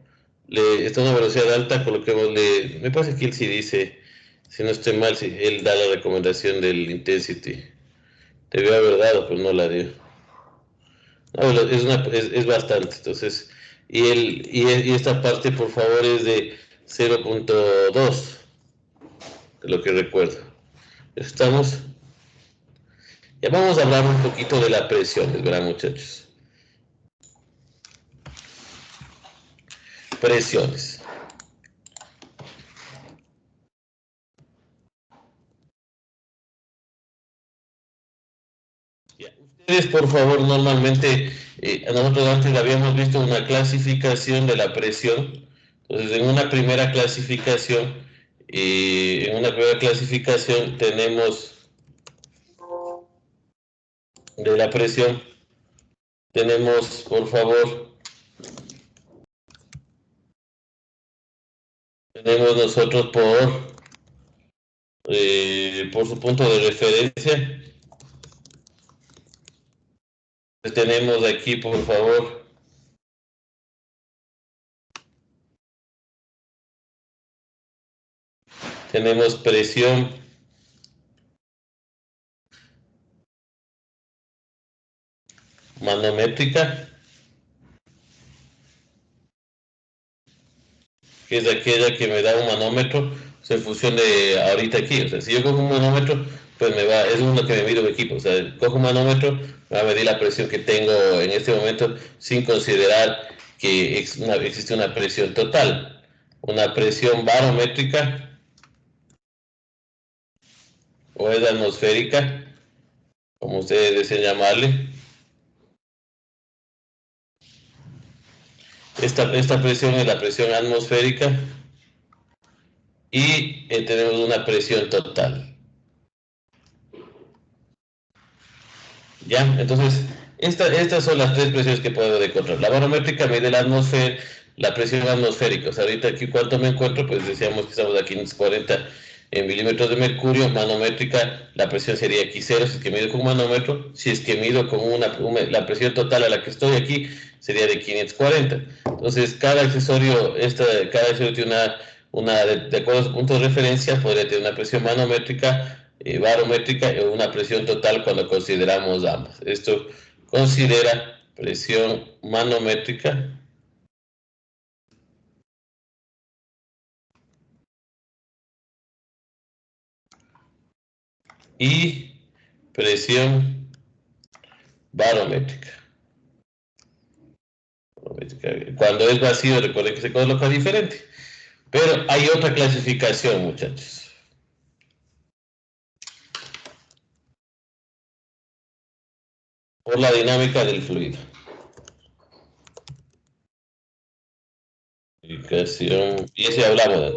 está a una velocidad alta, coloquémosle, me parece que él sí dice, si no estoy mal, si él da la recomendación del intensity. Debió haber dado, pero no la dio. No, es bastante, entonces, y esta parte, por favor, es de 0.2, de lo que recuerdo. ¿Estamos? Ya vamos a hablar un poquito de la presión, ¿verdad, muchachos? Presiones. Ustedes, por favor, normalmente, nosotros antes habíamos visto una clasificación de la presión. Entonces, en una primera clasificación tenemos de la presión, tenemos, por favor, tenemos nosotros por su punto de referencia. Tenemos aquí, por favor, tenemos presión manométrica, que es aquella que me da un manómetro en función de ahorita aquí. O sea, si yo cojo un manómetro, pues es uno que me mide un equipo. O sea, cojo un manómetro, me va a medir la presión que tengo en este momento sin considerar que existe una presión total. Una presión barométrica o es atmosférica, como ustedes deseen llamarle. Esta presión es la presión atmosférica y tenemos una presión total. ¿Ya? Entonces, estas son las tres presiones que puedo encontrar. La barométrica mide la presión atmosférica. O sea, ahorita aquí, ¿cuánto me encuentro? Pues decíamos que estamos a 540 milímetros de mercurio. Manométrica, la presión sería aquí 0 si es que mido con un manómetro. Si es que mido con la presión total a la que estoy aquí, sería de 540. Entonces, cada accesorio tiene de acuerdo a su punto de referencia, podría tener una presión manométrica, barométrica o una presión total cuando consideramos ambas. Esto considera presión manométrica y presión barométrica. Cuando es vacío, recuerden que se coloca diferente. Pero hay otra clasificación, muchachos. Por la dinámica del fluido. Y ese hablamos.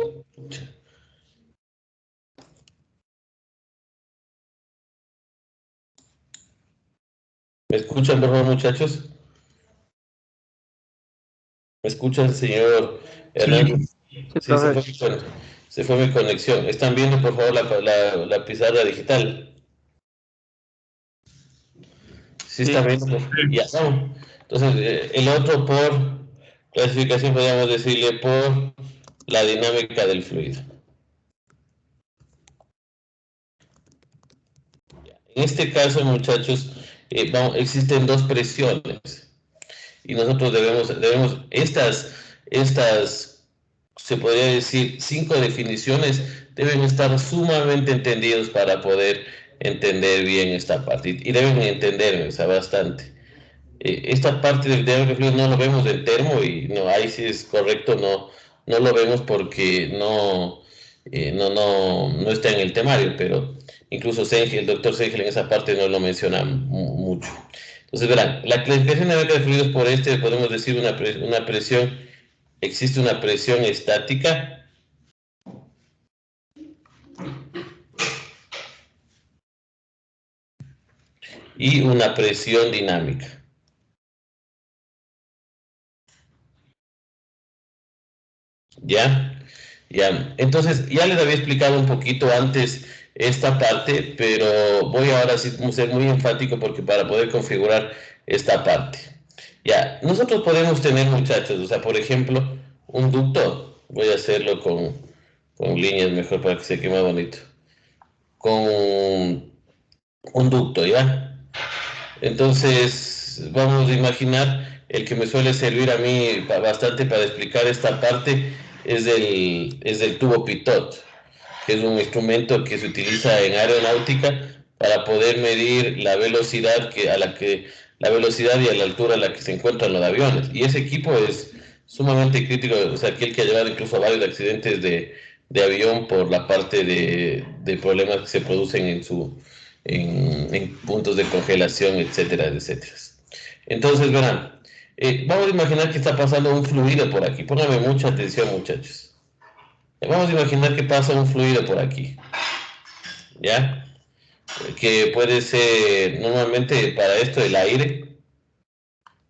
¿Me escuchan, por favor, muchachos? ¿Me escuchan, señor Hernández? Sí, se fue mi conexión. ¿Están viendo, por favor, la pizarra digital? Sí, está viendo. Ya, no. Entonces, el otro por clasificación, podríamos decirle por la dinámica del fluido. En este caso, muchachos, existen dos presiones y nosotros debemos estas, se podría decir, 5 definiciones deben estar sumamente entendidos para poder entender bien esta parte y deben entenderme, o sea, bastante. Esta parte del dinámica del fluido no lo vemos en termo y no, ahí sí es correcto, no lo vemos porque no está en el temario, pero incluso el doctor Sengel en esa parte no lo menciona mucho. Entonces verán, la clasificación dinámica de fluidos por podemos decir una presión, existe una presión estática, y una presión dinámica. ¿Ya? Entonces, ya les había explicado un poquito antes esta parte, pero voy ahora sí a ser muy enfático porque para poder configurar esta parte. Ya, nosotros podemos tener, muchachos, o sea, por ejemplo, un ducto. Voy a hacerlo con líneas mejor para que se quede más bonito. Con un ducto, ¿ya? Entonces, vamos a imaginar, el que me suele servir a mí bastante para explicar esta parte es el tubo pitot, que es un instrumento que se utiliza en aeronáutica para poder medir la velocidad y a la altura a la que se encuentran los aviones. Y ese equipo es sumamente crítico, o sea, aquel que ha llevado incluso a varios accidentes de avión por la parte de problemas que se producen en puntos de congelación, etcétera, etcétera. Entonces, verán, vamos a imaginar que está pasando un fluido por aquí. Pónganme mucha atención, muchachos. Vamos a imaginar que pasa un fluido por aquí. ¿Ya? Que puede ser, normalmente para esto el aire,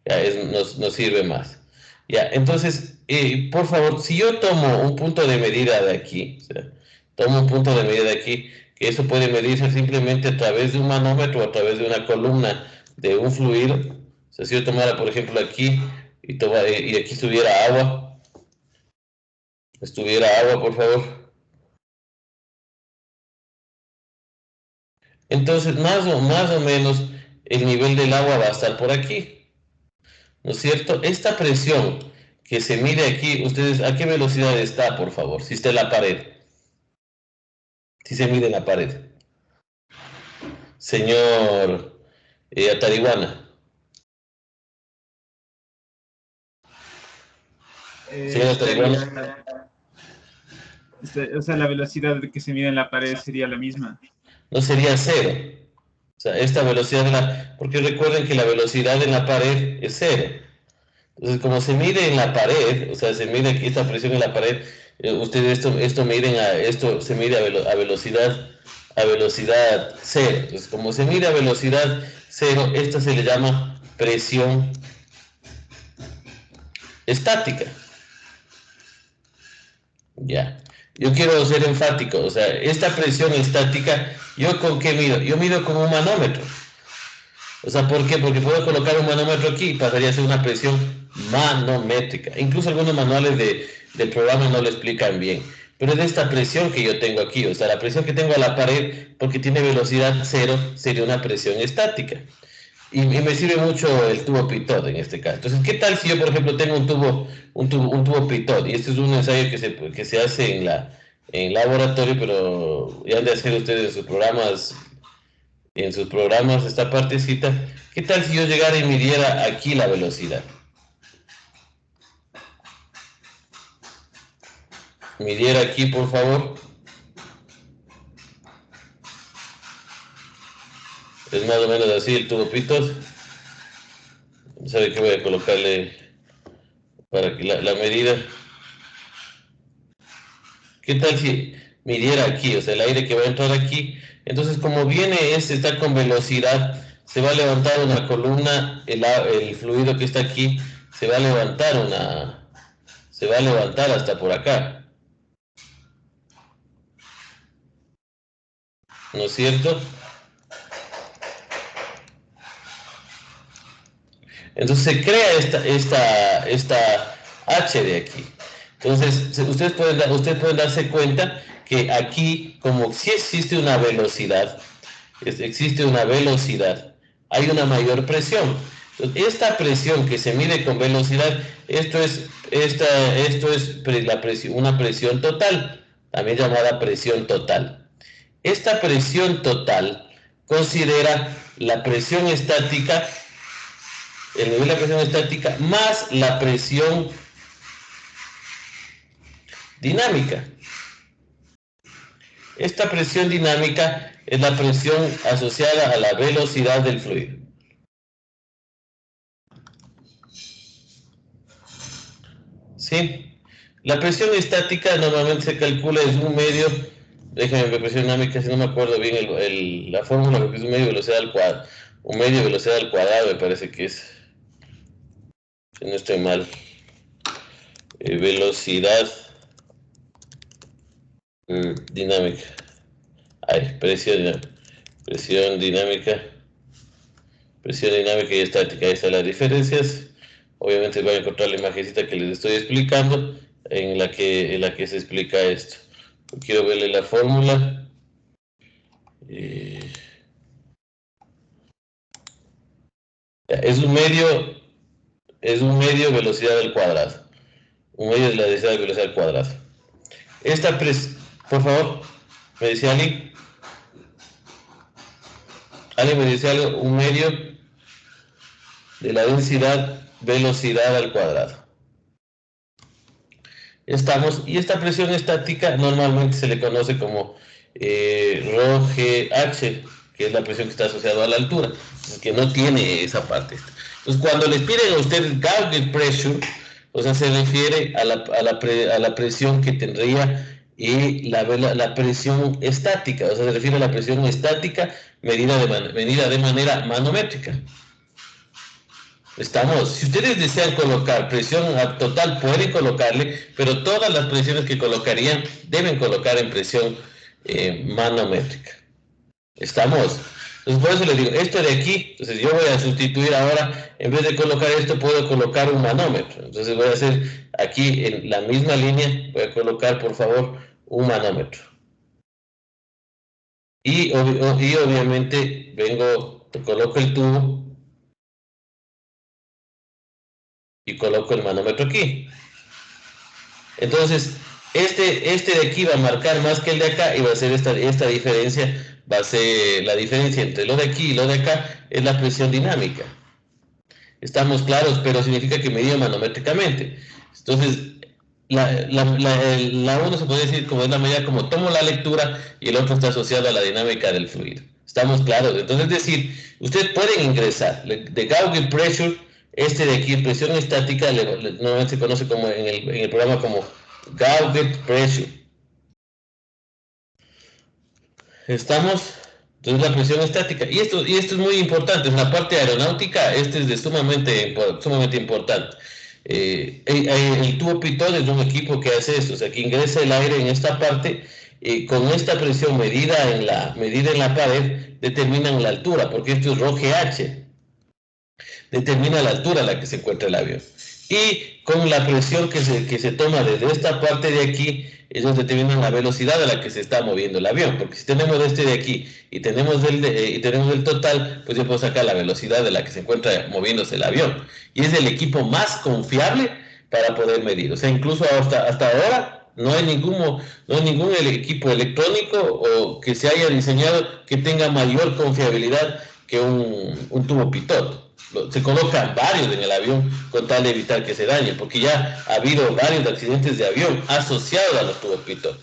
ya nos sirve más. Ya, entonces, por favor, si yo tomo un punto de medida de aquí, o sea, tomo un punto de medida de aquí, que eso puede medirse simplemente a través de un manómetro o a través de una columna de un fluido. O sea, si yo tomara, por ejemplo, aquí y aquí estuviera agua, por favor. Entonces, más o menos, el nivel del agua va a estar por aquí, ¿no es cierto? Esta presión que se mide aquí, ustedes, ¿a qué velocidad está, por favor? Si está en la pared. Si se mide en la pared. Señor Atarihuana. Señor Atarihuana. O sea, la velocidad que se mide en la pared sería la misma. No sería cero. O sea, esta velocidad, porque recuerden que la velocidad en la pared es cero. Entonces, como se mide en la pared, o sea, se mide aquí esta presión en la pared, ustedes esto se mide a velocidad cero. Entonces, como se mide a velocidad cero, esta se le llama presión estática. Ya. Yo quiero ser enfático, o sea, esta presión estática, ¿yo con qué mido? Yo mido con un manómetro. O sea, ¿por qué? Porque puedo colocar un manómetro aquí y pasaría a ser una presión manométrica. Incluso algunos manuales del programa no lo explican bien. Pero es de esta presión que yo tengo aquí, o sea, la presión que tengo a la pared, porque tiene velocidad cero, sería una presión estática. Y me sirve mucho el tubo Pitot en este caso. Entonces, ¿qué tal si yo, por ejemplo, tengo un tubo Pitot? Y este es un ensayo que se hace en laboratorio, pero ya han de hacer ustedes en sus programas esta partecita. ¿Qué tal si yo llegara y midiera aquí la velocidad? Midiera aquí, por favor. Es más o menos así el tubo Pitot. ¿Sabe qué voy a colocarle para que la medida? ¿Qué tal si midiera aquí? O sea, el aire que va a entrar aquí. Entonces, como viene está con velocidad, se va a levantar una columna, el fluido que está aquí, se va a levantar hasta por acá. ¿No es cierto? Entonces se crea esta H de aquí. Entonces, ustedes pueden darse cuenta que aquí, como si existe una velocidad, hay una mayor presión. Entonces, esta presión que se mide con velocidad, esto es una presión total, también llamada presión total. Esta presión total considera la presión estática, el nivel de la presión estática, más la presión dinámica. Esta presión dinámica es la presión asociada a la velocidad del fluido. ¿Sí? La presión estática normalmente se calcula es un medio, déjenme ver presión dinámica, si no me acuerdo bien la fórmula, porque es un medio velocidad al cuadrado. Un medio velocidad al cuadrado me parece que es, si no estoy mal, velocidad dinámica. Presión dinámica y estática. Ahí están las diferencias. Obviamente van a encontrar la imagencita que les estoy explicando en la que se explica esto. Quiero verle la fórmula. Es un medio velocidad al cuadrado. Un medio de la velocidad al cuadrado. Por favor, ¿me decía alguien? ¿Alguien me dice algo? Un medio de la densidad velocidad al cuadrado. Y esta presión estática normalmente se le conoce como ρGH. que es la presión que está asociada a la altura, que no tiene esa parte. Entonces, cuando les piden a ustedes gauge pressure, o sea, se refiere a la presión que tendría la presión estática, o sea, se refiere a la presión estática medida de manera manométrica. Estamos, si ustedes desean colocar presión total, pueden colocarle, pero todas las presiones que colocarían deben colocar en presión manométrica. ¿Estamos? Entonces, por eso les digo, esto de aquí, entonces yo voy a sustituir ahora, en vez de colocar esto, puedo colocar un manómetro. Entonces voy a hacer aquí en la misma línea, voy a colocar, por favor, un manómetro. Y obviamente coloco el tubo y coloco el manómetro aquí. Entonces, este de aquí va a marcar más que el de acá y va a ser esta diferencia. Va a ser la diferencia entre lo de aquí y lo de acá, es la presión dinámica. Estamos claros, pero significa que medido manométricamente. Entonces, la uno se puede decir como es la medida como tomo la lectura y el otro está asociado a la dinámica del fluido. ¿Estamos claros? Entonces, es decir, ustedes pueden ingresar de gauge pressure, este de aquí, presión estática, normalmente se conoce como en el programa como gauge pressure. ¿Estamos? Entonces la presión estática. Y esto es muy importante. En la parte aeronáutica, es sumamente importante. El tubo Pitot es un equipo que hace esto. O sea, que ingresa el aire en esta parte. Con esta presión medida en la pared, determinan la altura, porque esto es ROGH. Determina la altura a la que se encuentra el avión. Y con la presión que se toma desde esta parte de aquí, ellos determinan la velocidad a la que se está moviendo el avión, porque si tenemos este de aquí y tenemos el total, pues yo puedo sacar la velocidad de la que se encuentra moviéndose el avión. Y es el equipo más confiable para poder medir. O sea, incluso hasta ahora no hay ningún equipo electrónico o que se haya diseñado que tenga mayor confiabilidad que un tubo Pitot. Se colocan varios en el avión con tal de evitar que se dañe, porque ya ha habido varios accidentes de avión asociados a los tubos Pitot.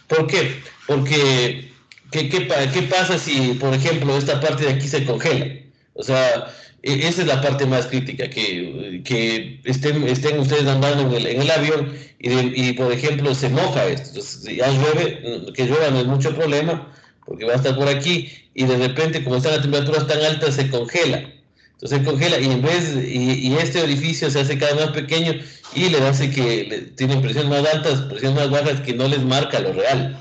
¿Por qué? Porque, ¿qué pasa si, por ejemplo, esta parte de aquí se congela? O sea, esa es la parte más crítica, que estén ustedes andando en el avión y, por ejemplo, se moja esto. Entonces, ya llueve, que llueva no es mucho problema, porque va a estar por aquí, y de repente, como están las temperaturas tan altas, se congela. Entonces se congela y este orificio se hace cada vez más pequeño y le hace que tienen presiones más altas, presiones más bajas que no les marca lo real.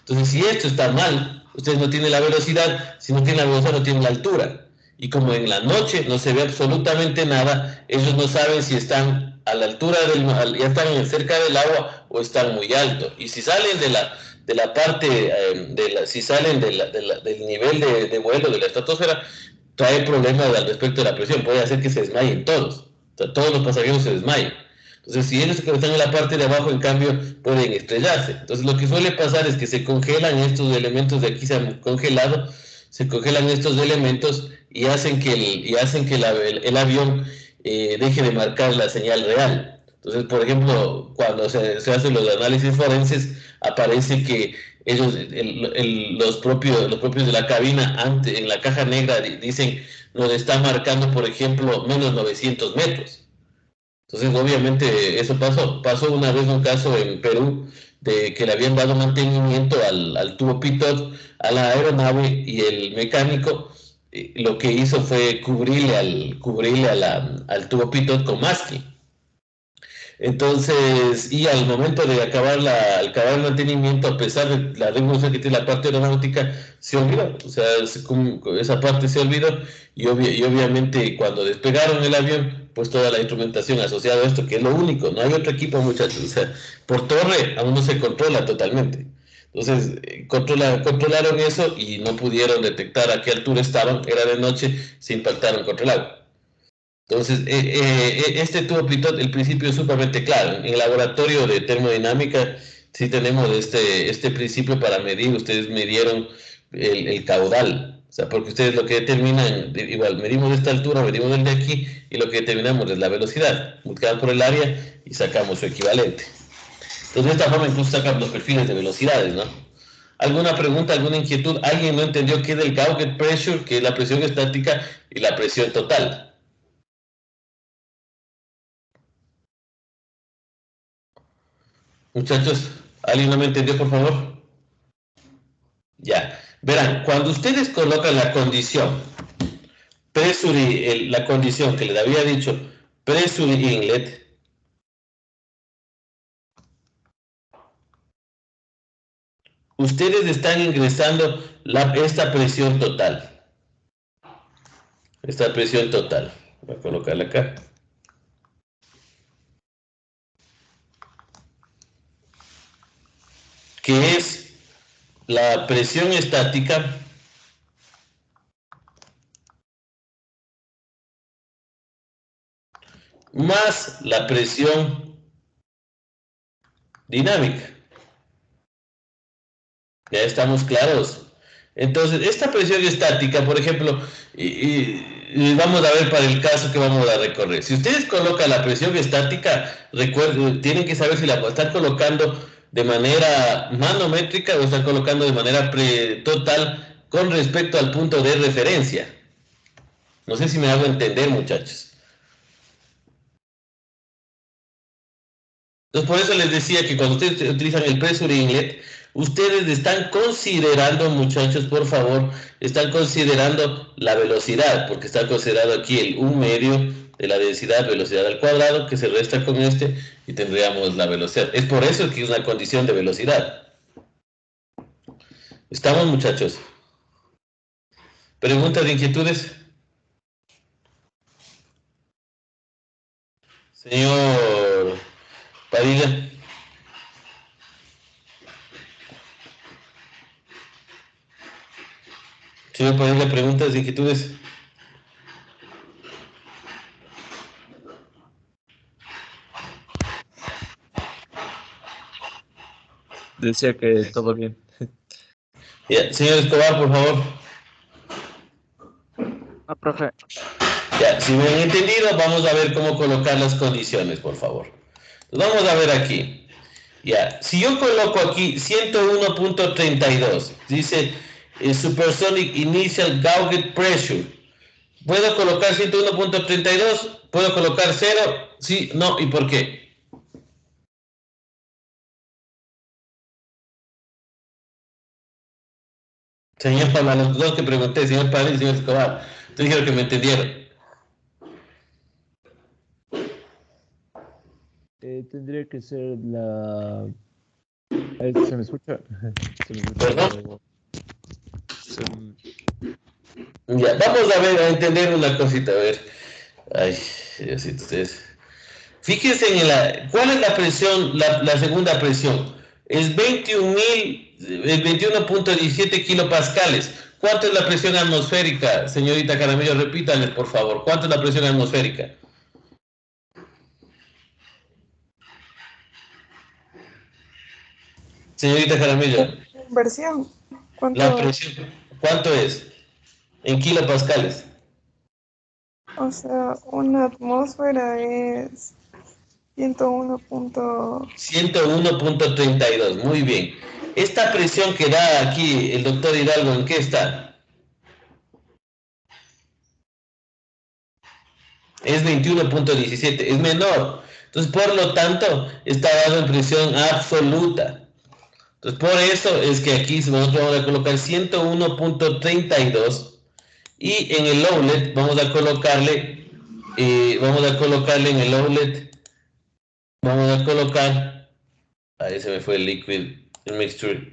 Entonces, si esto está mal, ustedes no tienen la velocidad, si no tienen la velocidad no tienen la altura. Y como en la noche no se ve absolutamente nada, ellos no saben si están a la altura ya están cerca del agua o están muy alto. Y si salen de la parte, si salen del nivel de vuelo de la estratosfera, trae problemas al respecto de la presión, puede hacer que se desmayen todos, o sea, todos los pasajeros se desmayan. Entonces, si ellos que están en la parte de abajo, en cambio, pueden estrellarse. Entonces, lo que suele pasar es que se congelan estos elementos de aquí, se han congelado, se congelan estos elementos y hacen que el avión deje de marcar la señal real. Entonces, por ejemplo, cuando se hacen los análisis forenses, aparece que ellos, los propios de la cabina, en la caja negra, dicen, nos está marcando, por ejemplo, menos 900 metros. Entonces, obviamente, eso pasó. Pasó una vez un caso en Perú, de que le habían dado mantenimiento al tubo Pitot, a la aeronave, y el mecánico lo que hizo fue cubrirle al tubo Pitot con masking. Entonces, y al momento de acabar el mantenimiento, a pesar de la revolución que tiene la parte aeronáutica, se olvidó. O sea, esa parte se olvidó y obviamente cuando despegaron el avión, pues toda la instrumentación asociada a esto, que es lo único, no hay otro equipo, muchachos. O sea, por torre aún no se controla totalmente. Entonces, controlaron eso y no pudieron detectar a qué altura estaban, era de noche, se impactaron contra el agua. Entonces, este tubo Pitot, el principio es sumamente claro. En el laboratorio de termodinámica sí tenemos este principio para medir. Ustedes midieron el caudal. O sea, porque ustedes lo que determinan, igual, medimos de esta altura, medimos del de aquí, y lo que determinamos es la velocidad. Multiplicamos por el área y sacamos su equivalente. Entonces, de esta forma incluso sacamos los perfiles de velocidades, ¿no? ¿Alguna pregunta, alguna inquietud? ¿Alguien no entendió qué es el Gauge Pressure, que es la presión estática y la presión total? Muchachos, ¿alguien no me entendió, por favor? Ya. Verán, cuando ustedes colocan la condición, la condición que les había dicho, pressure inlet, ustedes están ingresando esta presión total. Esta presión total. Voy a colocarla acá. Que es la presión estática más la presión dinámica. Ya estamos claros. Entonces, esta presión estática, por ejemplo, y vamos a ver para el caso que vamos a recorrer. Si ustedes colocan la presión estática, recuerden, tienen que saber si la están colocando de manera manométrica o están colocando de manera total con respecto al punto de referencia. No sé si me hago entender, muchachos. Entonces, por eso les decía que cuando ustedes utilizan el pressure inlet, ustedes están considerando, muchachos, por favor, están considerando la velocidad, porque está considerado aquí el 1/2 de la densidad, velocidad al cuadrado, que se resta con este, y tendríamos la velocidad. Es por eso que es una condición de velocidad. ¿Estamos, muchachos? ¿Preguntas de inquietudes? Señor Padilla. Señor Padilla, preguntas de inquietudes. Decía que todo bien. Ya, señor Escobar, por favor. Profe. Ya, si me han entendido, vamos a ver cómo colocar las condiciones, por favor. Entonces, vamos a ver aquí. Ya, si yo coloco aquí 101.32, dice Supersonic Initial Gauge Pressure. ¿Puedo colocar 101.32? ¿Puedo colocar 0? Sí, no, ¿y por qué? Señor Palma, los dos que pregunté, señor Padre y señor Escobar, ustedes dijeron que me entendieron. Tendría que ser la... ¿Se me escucha? ¿Se me escucha? ¿Perdón? Ya, vamos a ver, a entender una cosita, a ver. Ay, Diosito, ustedes. Fíjense en ¿cuál es la presión, la segunda presión? Es 21.17 kilopascales. ¿Cuánto es la presión atmosférica, señorita Caramillo? Repítales, por favor. ¿Cuánto es la presión atmosférica? Señorita Jaramillo. Inversión. La presión, ¿cuánto es? En kilopascales. O sea, una atmósfera es 101.32, muy bien. Esta presión que da aquí el doctor Hidalgo, ¿en qué está? Es 21.17, es menor. Entonces, por lo tanto, está dado en presión absoluta. Entonces, por eso es que aquí nosotros vamos a colocar 101.32 y en el outlet vamos a colocarle en el outlet, vamos a colocar, ahí se me fue el liquid, el mixture,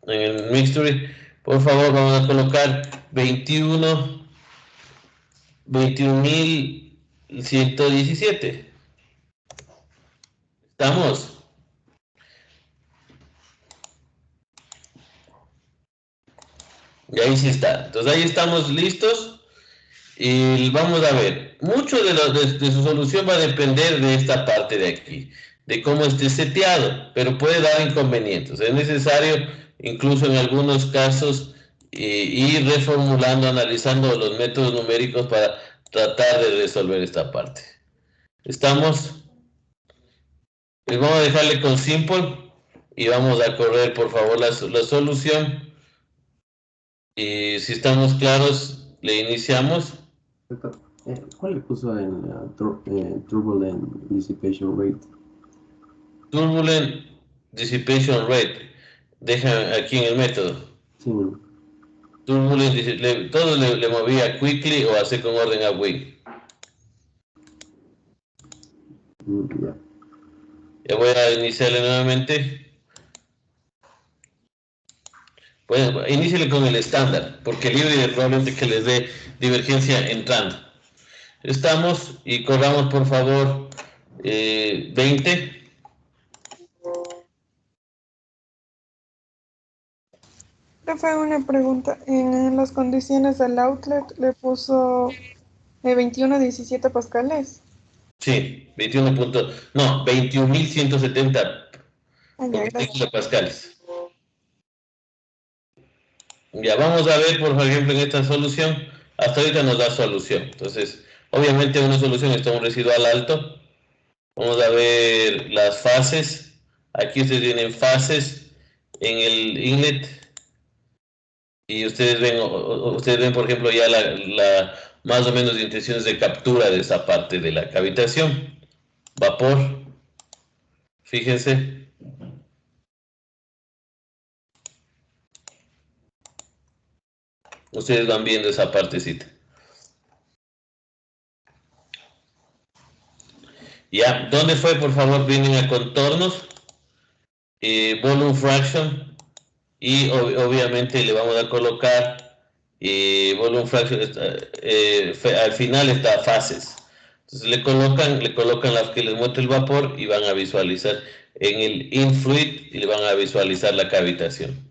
en el mixture, por favor, vamos a colocar 21.117. ¿Estamos? Y ahí sí está. Entonces ahí estamos listos. Y vamos a ver. Mucho de su solución va a depender de esta parte de aquí, de cómo esté seteado, pero puede dar inconvenientes. Es necesario, incluso en algunos casos, ir reformulando, analizando los métodos numéricos para tratar de resolver esta parte. ¿Estamos? Vamos a dejarle con simple. y vamos a correr, por favor, la solución. Y si estamos claros, le iniciamos. ¿Cuál le puso en Turbulent Dissipation Rate? Turbulent Dissipation Rate. Deja aquí en el método. Sí, bueno. Turbulent, todo le movía quickly o hace con orden a Wii. Ya. Ya voy a iniciarle nuevamente. Bueno, iníciele con el estándar, porque el híbrido probablemente que les dé divergencia entrando. Estamos y corramos por favor 20. Fue una pregunta. En las condiciones del outlet le puso 21,17 pascales. Sí, 21.170 pascales. Ya vamos a ver, por ejemplo, en esta solución, hasta ahorita nos da solución. Entonces, obviamente una solución está un residual alto. Vamos a ver las fases. Aquí ustedes tienen fases en el inlet. Y ustedes ven, por ejemplo, ya la más o menos intenciones de captura de esa parte de la cavitación. Vapor. Fíjense. Ustedes van viendo esa partecita. Ya, ¿dónde fue? Por favor, vienen a contornos. Volume fraction. Y obviamente le vamos a colocar volume fraction. Al final está fases. Entonces le colocan las que les muestra el vapor y van a visualizar en el influid y le van a visualizar la cavitación.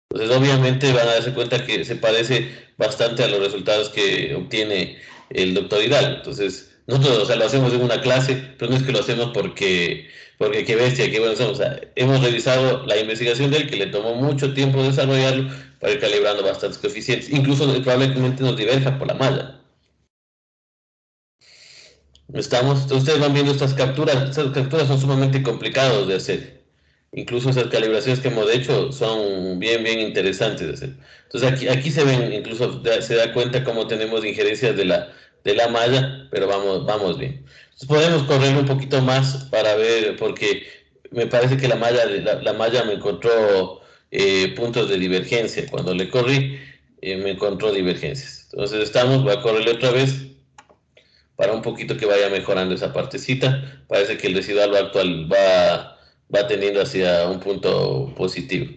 Entonces obviamente van a darse cuenta que se parece bastante a los resultados que obtiene el doctor Hidalgo. Entonces nosotros, o sea, lo hacemos en una clase, pero no es que lo hacemos porque qué bestia, qué bueno somos. O sea, hemos revisado la investigación de él, que le tomó mucho tiempo desarrollarlo para ir calibrando bastantes coeficientes. Incluso probablemente nos diverja por la malla. Ustedes van viendo estas capturas son sumamente complicadas de hacer. Incluso esas calibraciones que hemos hecho son bien interesantes de hacer. Entonces aquí se ven, incluso se da cuenta cómo tenemos injerencias de la malla, pero vamos bien. Entonces podemos correr un poquito más para ver, porque me parece que la malla me encontró puntos de divergencia. Cuando le corrí, me encontró divergencias. Entonces voy a correrle otra vez para un poquito que vaya mejorando esa partecita. Parece que el residual actual va tendiendo hacia un punto positivo.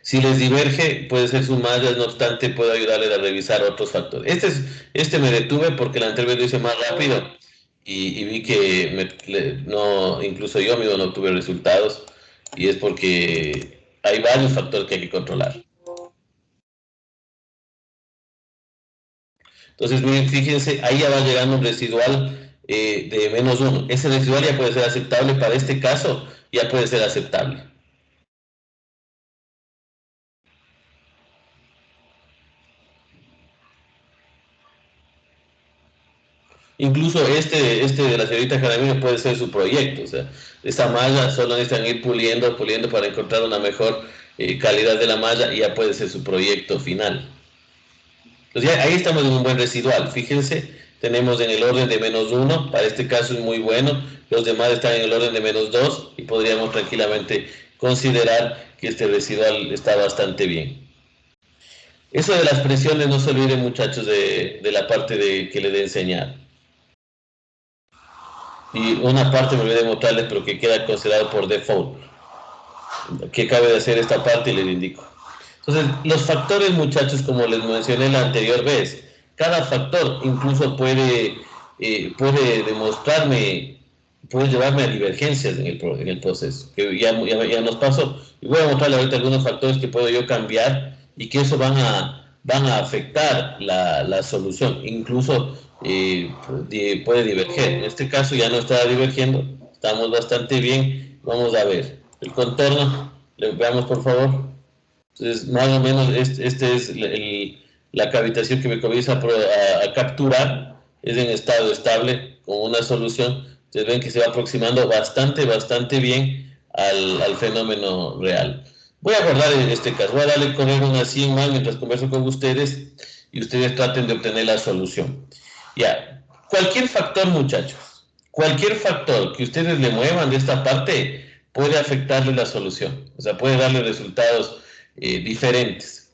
Si les diverge, puede ser su malla, no obstante, puedo ayudarles a revisar otros factores. Este me detuve porque la anterior vez lo hice más rápido y vi que incluso yo mismo no obtuve resultados, y es porque hay varios factores que hay que controlar. Entonces, miren, fíjense, ahí ya va llegando un residual de -1. Ese residual ya puede ser aceptable para este caso, ya puede ser aceptable. Incluso este de la señorita Jaramillo puede ser su proyecto. O sea, esta malla solo necesitan ir puliendo para encontrar una mejor calidad de la malla, y ya puede ser su proyecto final. Entonces ahí estamos en un buen residual. Fíjense, tenemos en el orden de -1, para este caso es muy bueno. Los demás están en el orden de -2 y podríamos tranquilamente considerar que este residual está bastante bien. Eso de las presiones, no se olviden, muchachos, de la parte que les he enseñado. Y una parte me olvidé de mostrarles, pero que queda considerado por default. ¿Qué cabe de hacer esta parte? Y les indico. Entonces, los factores, muchachos, como les mencioné la anterior vez, cada factor incluso puede demostrarme, puede llevarme a divergencias en el proceso, que ya nos pasó. Y voy a mostrarles ahorita algunos factores que puedo yo cambiar y que eso van a afectar la solución. Incluso puede diverger. En este caso ya no está divergiendo, estamos bastante bien. Vamos a ver el contorno, veamos por favor. Entonces, más o menos, este es la cavitación que me comienza a capturar. Es en estado estable, con una solución. Ustedes ven que se va aproximando bastante bien al fenómeno real. Voy a guardar este caso, voy a darle correr unas 100 más mientras converso con ustedes y ustedes traten de obtener la solución. Ya, cualquier factor, muchachos, cualquier factor que ustedes le muevan de esta parte puede afectarle la solución, o sea, puede darle resultados diferentes.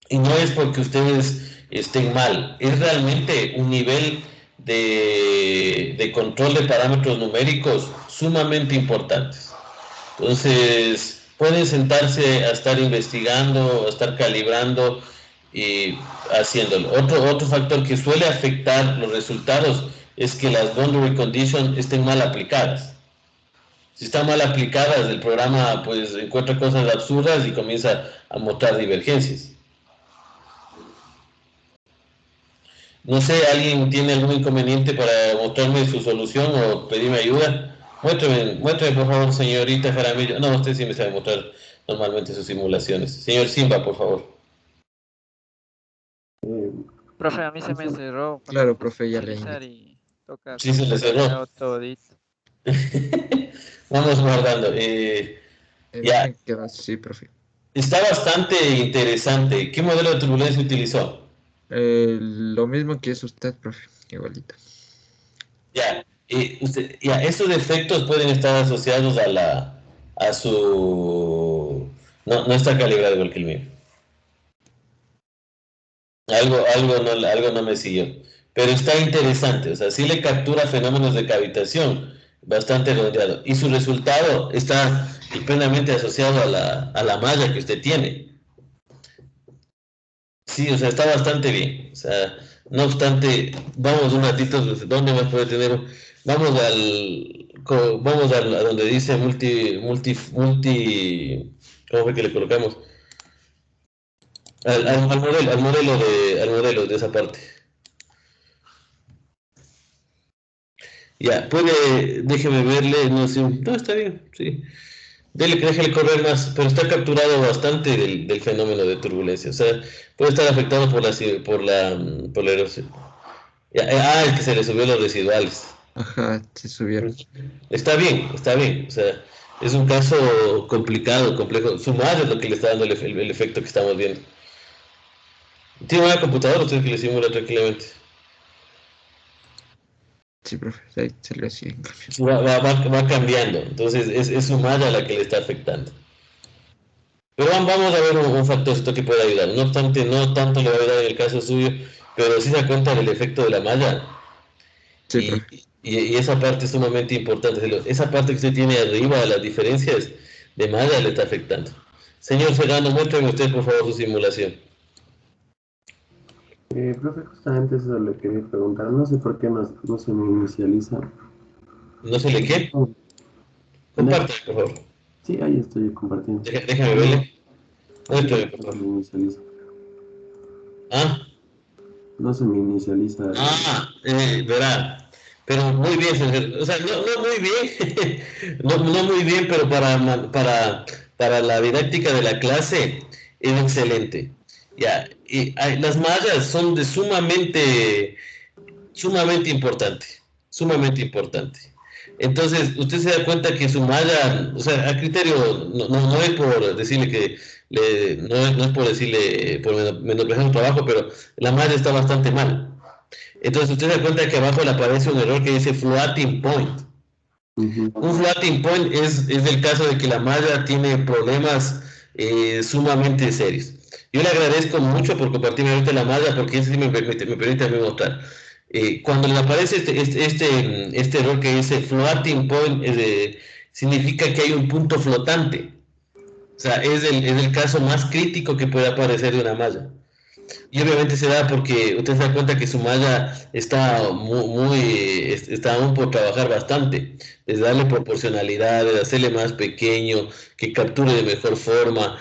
Y no es porque ustedes estén mal, es realmente un nivel de control de parámetros numéricos sumamente importantes. Entonces, pueden sentarse a estar investigando, a estar calibrando y haciéndolo. Otro factor que suele afectar los resultados es que las boundary conditions estén mal aplicadas. Si están mal aplicadas, el programa pues encuentra cosas absurdas y comienza a mostrar divergencias. No sé, ¿alguien tiene algún inconveniente para mostrarme su solución o pedirme ayuda? Muéstrame por favor, señorita Jaramillo. No, usted sí me sabe mostrar normalmente sus simulaciones. Señor Simba, por favor. Profe, a mí se me cerró. Claro, profe, ya le y toca Sí, se le cerró. Vamos guardando. Ya. Sí, profe. Está bastante interesante. ¿Qué modelo de turbulencia utilizó? Lo mismo que es usted, profe, igualito. Ya, estos efectos pueden estar asociados a su... No está calibrado igual que el mío. Algo no me siguió. Pero está interesante, o sea, sí le captura fenómenos de cavitación, bastante redondeado. Y su resultado está plenamente asociado a la malla que usted tiene. Sí, o sea, está bastante bien. O sea, no obstante, vamos un ratito, ¿dónde más puede tener? Vamos a donde dice ¿cómo fue que le colocamos? Al modelo de esa parte. Ya, déjeme verle, no sé, no, está bien, sí. Déjale correr más, pero está capturado bastante del fenómeno de turbulencia. O sea, puede estar afectado por la erosión. Es que se le subió los residuales. Ajá, se subieron. Está bien. O sea, es un caso complicado, complejo. Su madre es lo que le está dando el efecto que estamos viendo. ¿Tiene una computadora usted que le simula tranquilamente? Sí, profe, ahí se le hacía en cambio. Sí, va cambiando. Entonces, es su madre a la que le está afectando. Pero vamos a ver un factor que puede ayudar. No obstante, no tanto le va a ayudar en el caso suyo, pero sí se da cuenta del efecto de la malla. Sí, y esa parte es sumamente importante. Esa parte que usted tiene arriba, las diferencias de malla le está afectando. Señor Serrano, muéstrame usted por favor su simulación. Profe, justamente eso le quería preguntar. No sé por qué no se me inicializa. ¿No se le qué? Comparte, por favor. Sí, ahí estoy compartiendo. Déjame verle. Muéstrame, por favor. No se me inicializa. ¿Ah? No se me inicializa. Verá. Pero muy bien, señor. O sea, no muy bien. no muy bien, pero para la didáctica de la clase es excelente. Ya, las mallas son de sumamente importante. Entonces, usted se da cuenta que su malla, o sea, a criterio, no es por decirle que, no es por decirle, por menospreciar su trabajo, pero la malla está bastante mal. Entonces, usted se da cuenta que abajo le aparece un error que dice floating point. Un floating point es el caso de que la malla tiene problemas sumamente serios. Yo le agradezco mucho por compartirme ahorita la malla, porque eso sí me permite a mí mostrar. Cuando le aparece este error que dice floating point, significa que hay un punto flotante. O sea, es el caso más crítico que puede aparecer de una malla. Y obviamente se da porque usted se da cuenta que su malla está está aún por trabajar bastante, desde darle proporcionalidad, de hacerle más pequeño, que capture de mejor forma,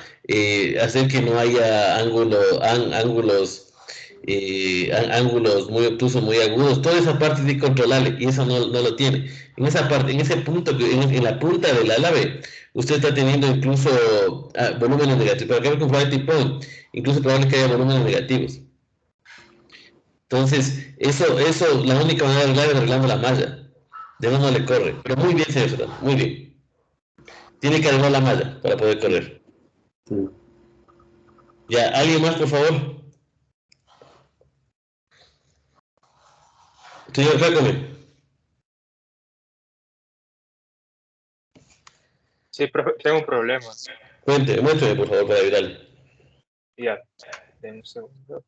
hacer que no haya ángulos muy obtusos, muy agudos. Toda esa parte es incontrolable y eso no lo tiene. En esa parte, en ese punto, en la punta del álave, usted está teniendo incluso volúmenes negativos. Para que ver con floating point, incluso es probable que haya volúmenes negativos. Entonces, eso la única manera de arreglar es arreglando la malla. De no le corre. Pero muy bien, señor Serrano, muy bien. Tiene que armar la malla para poder correr. Sí. Ya, ¿alguien más, por favor? Señor Jácome. Sí, profe, tengo un problema. Muéstrame, por favor, para ayudarle. Ya, denme un segundo.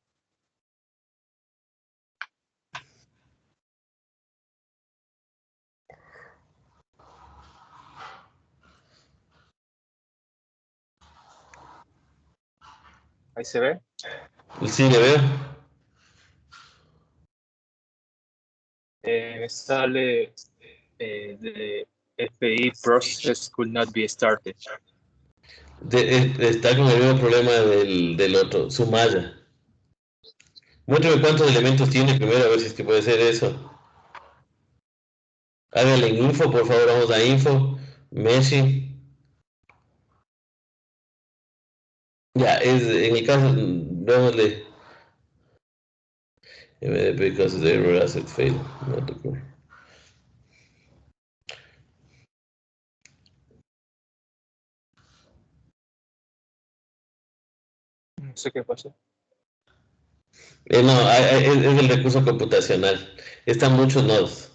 Ahí se ve. Sí, le veo. Me sale de FI process could not be started. Está con el mismo problema del otro, su malla. Muéstrame cuántos elementos tiene primero, a ver si es que puede ser eso. Hágale en info, por favor, vamos a info. Messi. Ya, en el caso, démosle. Because the error asset failed. Not occur. No sé qué pasó. No, es el recurso computacional. Están muchos nodos.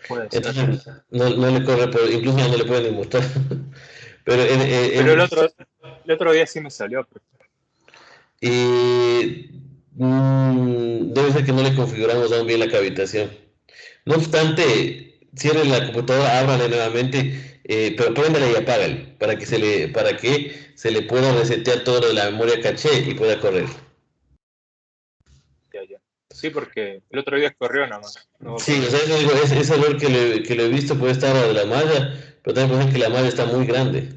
Puede ser. Entonces, no le corre, incluso no le pueden ni mostrar. Pero, Pero el otro día sí me salió. debe ser que no le configuramos aún bien la cavitación. No obstante, cierre la computadora, ábrala nuevamente, pero préndala y apágale para que se le pueda resetear todo lo de la memoria caché y pueda correr. Ya. Sí, porque el otro día corrió nada más. No, Sí, o sea, eso digo, ese error que lo he visto puede estar a la malla, pero también puede ser que la malla está muy grande.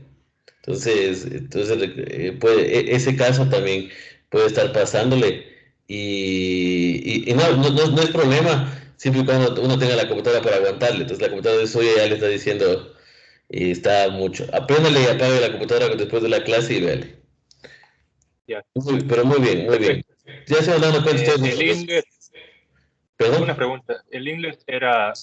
Entonces ese caso también puede estar pasándole y no es problema siempre y cuando uno tenga la computadora para aguantarle. Entonces la computadora suya ya le está diciendo está mucho. Apréndale y apague la computadora después de la clase y véale. ya. Pero muy bien, muy bien. Ya se van dando cuenta ustedes. El inlet. ¿Perdón? Una pregunta. ¿El inlet era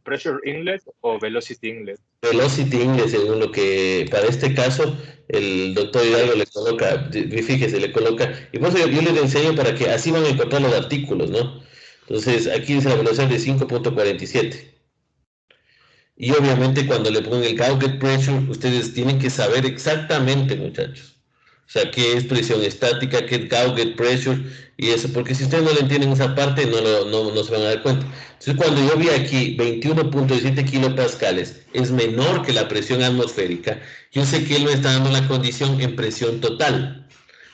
pressure inlet o velocity inlet? Velocity Inlet, según lo que para este caso el doctor Hidalgo le coloca, fíjese, le coloca, y por eso yo les enseño para que así van a encontrar los artículos, ¿no? Entonces aquí dice la velocidad de 5.47. Y obviamente cuando le pongan el Gauge Pressure, ustedes tienen que saber exactamente, muchachos. O sea, qué es presión estática, qué es Gauge Pressure y eso, porque si ustedes no le entienden esa parte, no se van a dar cuenta. Entonces, cuando yo vi aquí 21.17 kilopascales es menor que la presión atmosférica, yo sé que él me está dando la condición en presión total.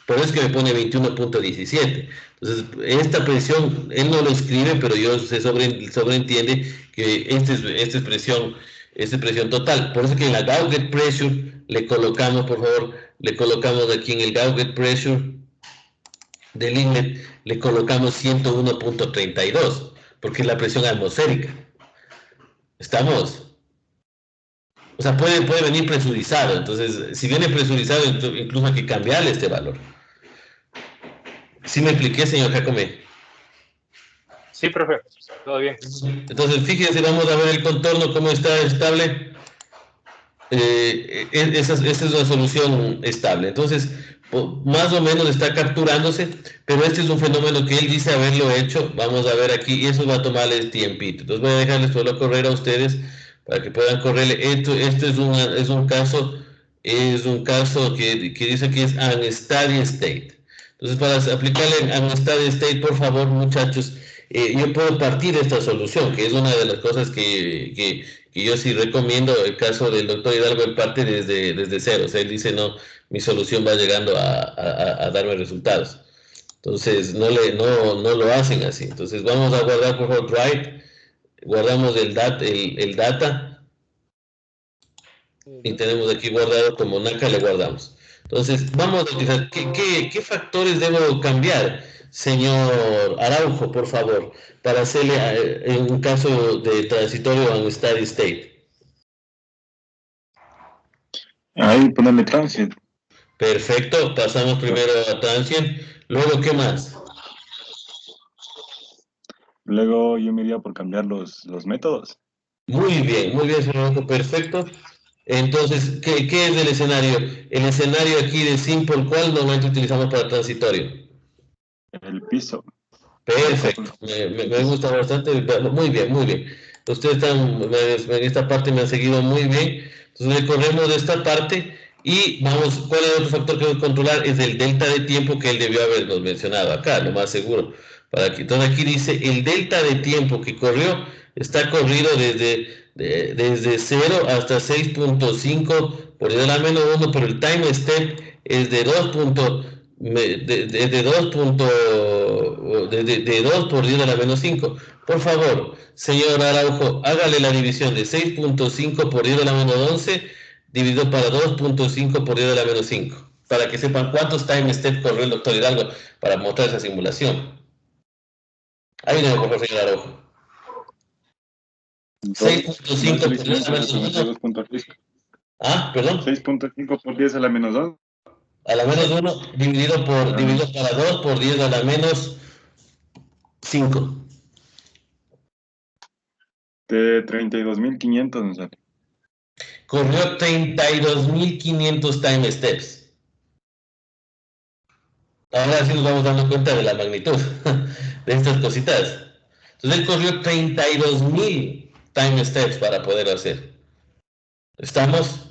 Por eso es que me pone 21.17. Entonces, esta presión, él no lo escribe, pero yo se sobreentiende que esta es presión total. Por eso que en la Gauge Pressure le colocamos, por favor, le colocamos aquí en el Gauge Pressure del inlet, le colocamos 101.32, porque es la presión atmosférica. ¿Estamos? O sea, puede venir presurizado. Entonces, si viene presurizado, incluso hay que cambiarle este valor. ¿Sí me expliqué, señor Jacome? Sí, profe, todo bien. Entonces, fíjense, vamos a ver el contorno, cómo está estable. Esta es una solución estable. Entonces, más o menos está capturándose, pero este es un fenómeno que él dice haberlo hecho. Vamos a ver aquí, y eso va a tomarles tiempito. Entonces, voy a dejarles solo correr a ustedes para que puedan correrle. Esto es un caso que dice que es an steady state. Entonces, para aplicarle an steady state, por favor, muchachos, yo puedo partir de esta solución, que es una de las cosas que yo sí recomiendo. El caso del doctor Hidalgo, él parte desde cero. O sea, él dice, no, mi solución va llegando a darme resultados. Entonces, no lo hacen así. Entonces, vamos a guardar, por favor, write. Guardamos el data. Y tenemos aquí guardado como NACA, le guardamos. Entonces, vamos a utilizar, ¿qué factores debo cambiar, señor Araujo, por favor, para hacerle en un caso de transitorio a un steady state? Ahí ponerle transient. Perfecto, pasamos primero a transient, luego, ¿qué más? Luego yo me iría por cambiar los métodos. Muy bien, señor Araujo, perfecto. Entonces, ¿qué es el escenario? El escenario aquí de simple, ¿cuál normalmente utilizamos para transitorio? El piso. Perfecto, me gusta bastante, muy bien, muy bien. Ustedes están, en esta parte me han seguido muy bien, entonces recorremos de esta parte y vamos, ¿cuál es el otro factor que debemos controlar? Es el delta de tiempo que él debió habernos mencionado acá, lo más seguro. Entonces aquí dice, el delta de tiempo que corrió está corrido desde 0 hasta 6.5 por dividido a la menos 1, pero el time step es de 2. De 2 por 10 a la menos 5. Por favor, señor Araujo, hágale la división de 6.5 por 10 a la menos 11 dividido para 2.5 por 10 a la menos 5. Para que sepan cuántos time step corrió el doctor Hidalgo para mostrar esa simulación. Ahí viene, por favor, señor Araujo. 6.5 por 10 a la menos 1. Ah, perdón. 6.5 por 10 a la menos 2. A la menos 1 dividido para 2 por 10 a la menos 5. De 32.500 nos sale. Corrió 32.500 time steps. Ahora sí nos vamos dando cuenta de la magnitud de estas cositas. Entonces él corrió 32.000 time steps para poder hacer. ¿Estamos?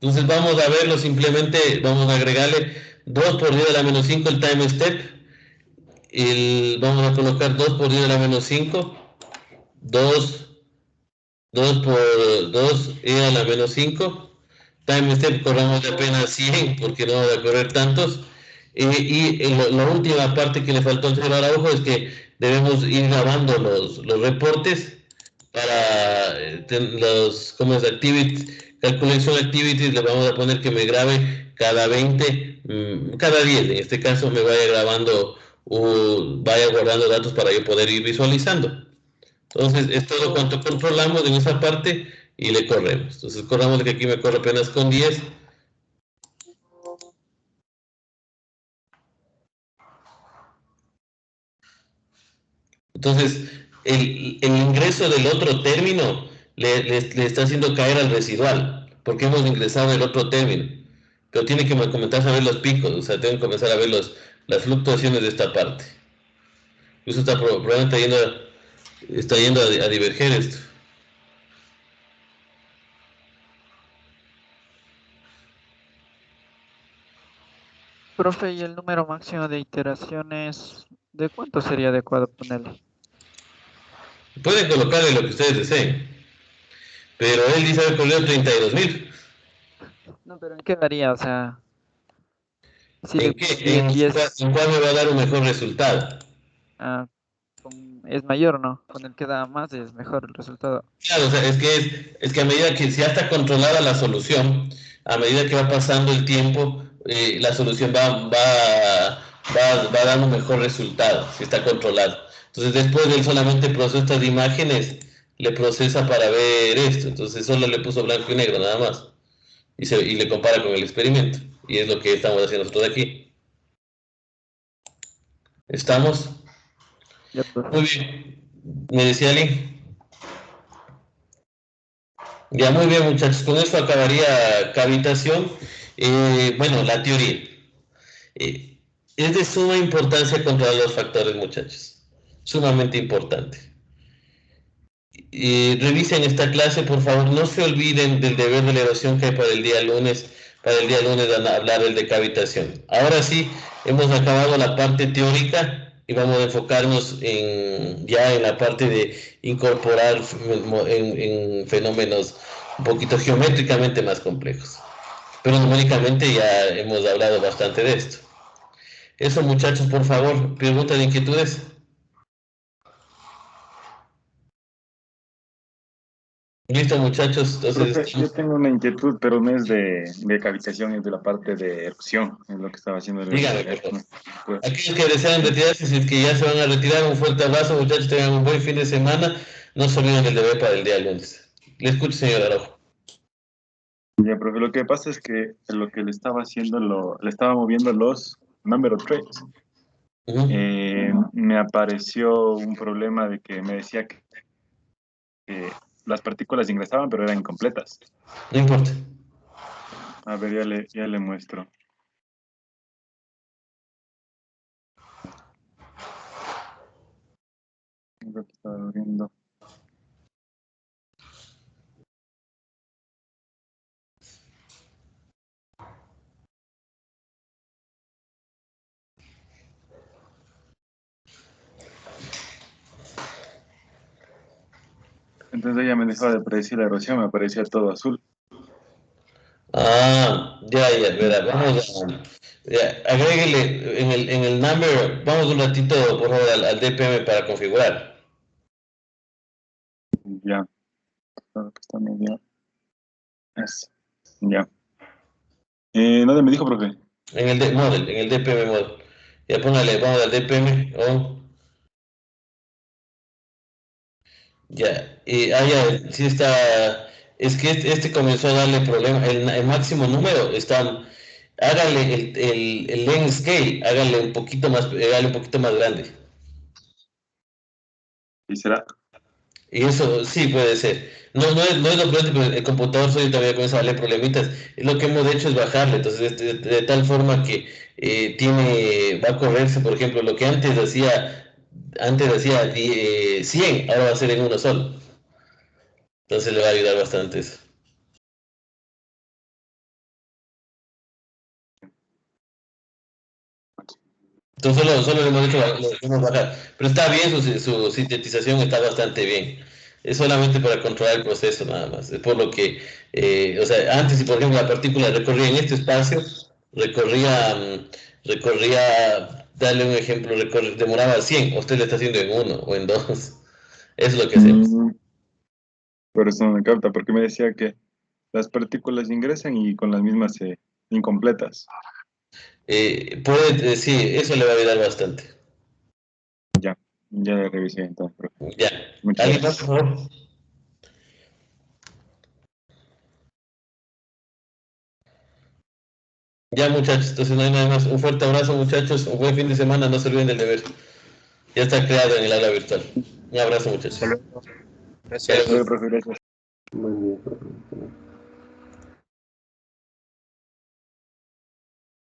Entonces vamos a verlo simplemente, vamos a agregarle 2 por 10 a la menos 5 el time step. Vamos a colocar 2 por 10 a la menos 5. 2 por 2 e a la menos 5. Time step corramos de apenas 100 porque no vamos a correr tantos. La última parte que le faltó al señor Araujo es que debemos ir grabando los reportes para los calculation activities. Le vamos a poner que me grabe cada 20, cada 10. En este caso me vaya grabando, vaya guardando datos para yo poder ir visualizando. Entonces, es todo cuanto controlamos en esa parte y le corremos. Entonces, corramos que aquí me corre apenas con 10. Entonces, el ingreso del otro término le está haciendo caer al residual, porque hemos ingresado el otro término. Pero tiene que comenzar a ver los picos, o sea, tengo que comenzar a ver las fluctuaciones de esta parte. Eso probablemente está yendo a diverger esto. Profe, ¿y el número máximo de iteraciones de cuánto sería adecuado ponerle? Pueden colocarle lo que ustedes deseen, pero él dice haber corrido 32.000. No, pero ¿en qué varía? O sea, si ¿En qué? ¿En cuál me va a dar un mejor resultado? Es mayor, ¿no? Con el que da más es mejor el resultado. Claro, o sea, es que a medida que ya está controlada la solución, a medida que va pasando el tiempo, la solución va dando un mejor resultado, si está controlado. Entonces, después él solamente procesa estas imágenes, le procesa para ver esto. Entonces, solo le puso blanco y negro, nada más. Y le compara con el experimento. Y es lo que estamos haciendo nosotros aquí. ¿Estamos? Muy bien. ¿Me decía Ali? Ya, muy bien, muchachos. Con esto acabaría cavitación. Bueno, la teoría. Es de suma importancia controlar los factores, muchachos. Sumamente importante. Revisen esta clase, por favor. No se olviden del deber de elevación que hay para el día lunes. Para el día lunes hablar del de cavitación. Ahora sí, hemos acabado la parte teórica y vamos a enfocarnos ya en la parte de incorporar en fenómenos un poquito geométricamente más complejos. Pero numéricamente ya hemos hablado bastante de esto. Eso, muchachos, por favor, preguntas e inquietudes. Listo, muchachos. Entonces, Profe, yo tengo una inquietud, pero no es de cavitación, es de la parte de erupción, es lo que estaba haciendo. Dígame, por favor. Aquellos que desean retirarse, si es que ya se van a retirar, un fuerte abrazo, muchachos, tengan un buen fin de semana. No se olviden del deber para el día lunes. Le escucho, señor Araujo. Ya, profe, lo que pasa es que lo que le estaba haciendo, le estaba moviendo los number of threads. Me apareció un problema de que me decía que las partículas ingresaban, pero eran incompletas. No importa. A ver, ya le muestro. Lo que estaba abriendo. Entonces ella me dejó de predecir la erosión, me aparecía todo azul. Ah, ya, verá, vamos a, ya, agréguele en el number, vamos un ratito, por favor, al DPM para configurar. Ya. Claro que está medio. Es. Ya. ¿Dónde me dijo, profe? En el model, en el DPM model. Ya póngale, vamos al DPM, on. Ya, ya, sí está, es que este comenzó a darle problema, el máximo número está, hágale el length scale, hágale un poquito más, grande. ¿Y será? Y eso sí puede ser. No es lo prudente, pero el computador suyo todavía comienza a darle problemitas. Y lo que hemos hecho es bajarle, entonces de tal forma que va a correrse, por ejemplo, lo que antes hacía 100, ahora va a ser en uno solo. Entonces le va a ayudar bastante eso. Entonces solo le hemos hecho bajar. Pero está bien, su sintetización está bastante bien. Es solamente para controlar el proceso nada más. Es por lo que, o sea, antes si por ejemplo la partícula recorría en este espacio, darle un ejemplo, demoraba 100, usted le está haciendo en 1 o en 2. Eso es lo que hacemos. Por eso no me capta, porque me decía que las partículas ingresan y con las mismas incompletas. Sí, eso le va a ayudar bastante. Ya le revisé entonces, profe. Ya. Muchas ¿Alguien más, gracias. por favor? Ya, muchachos, entonces no hay nada más. Un fuerte abrazo, muchachos. Un buen fin de semana. No se olviden del deber. Ya está creado en el aula virtual. Un abrazo, muchachos. Hasta luego. Gracias. Profe, gracias. Muy bien, profe.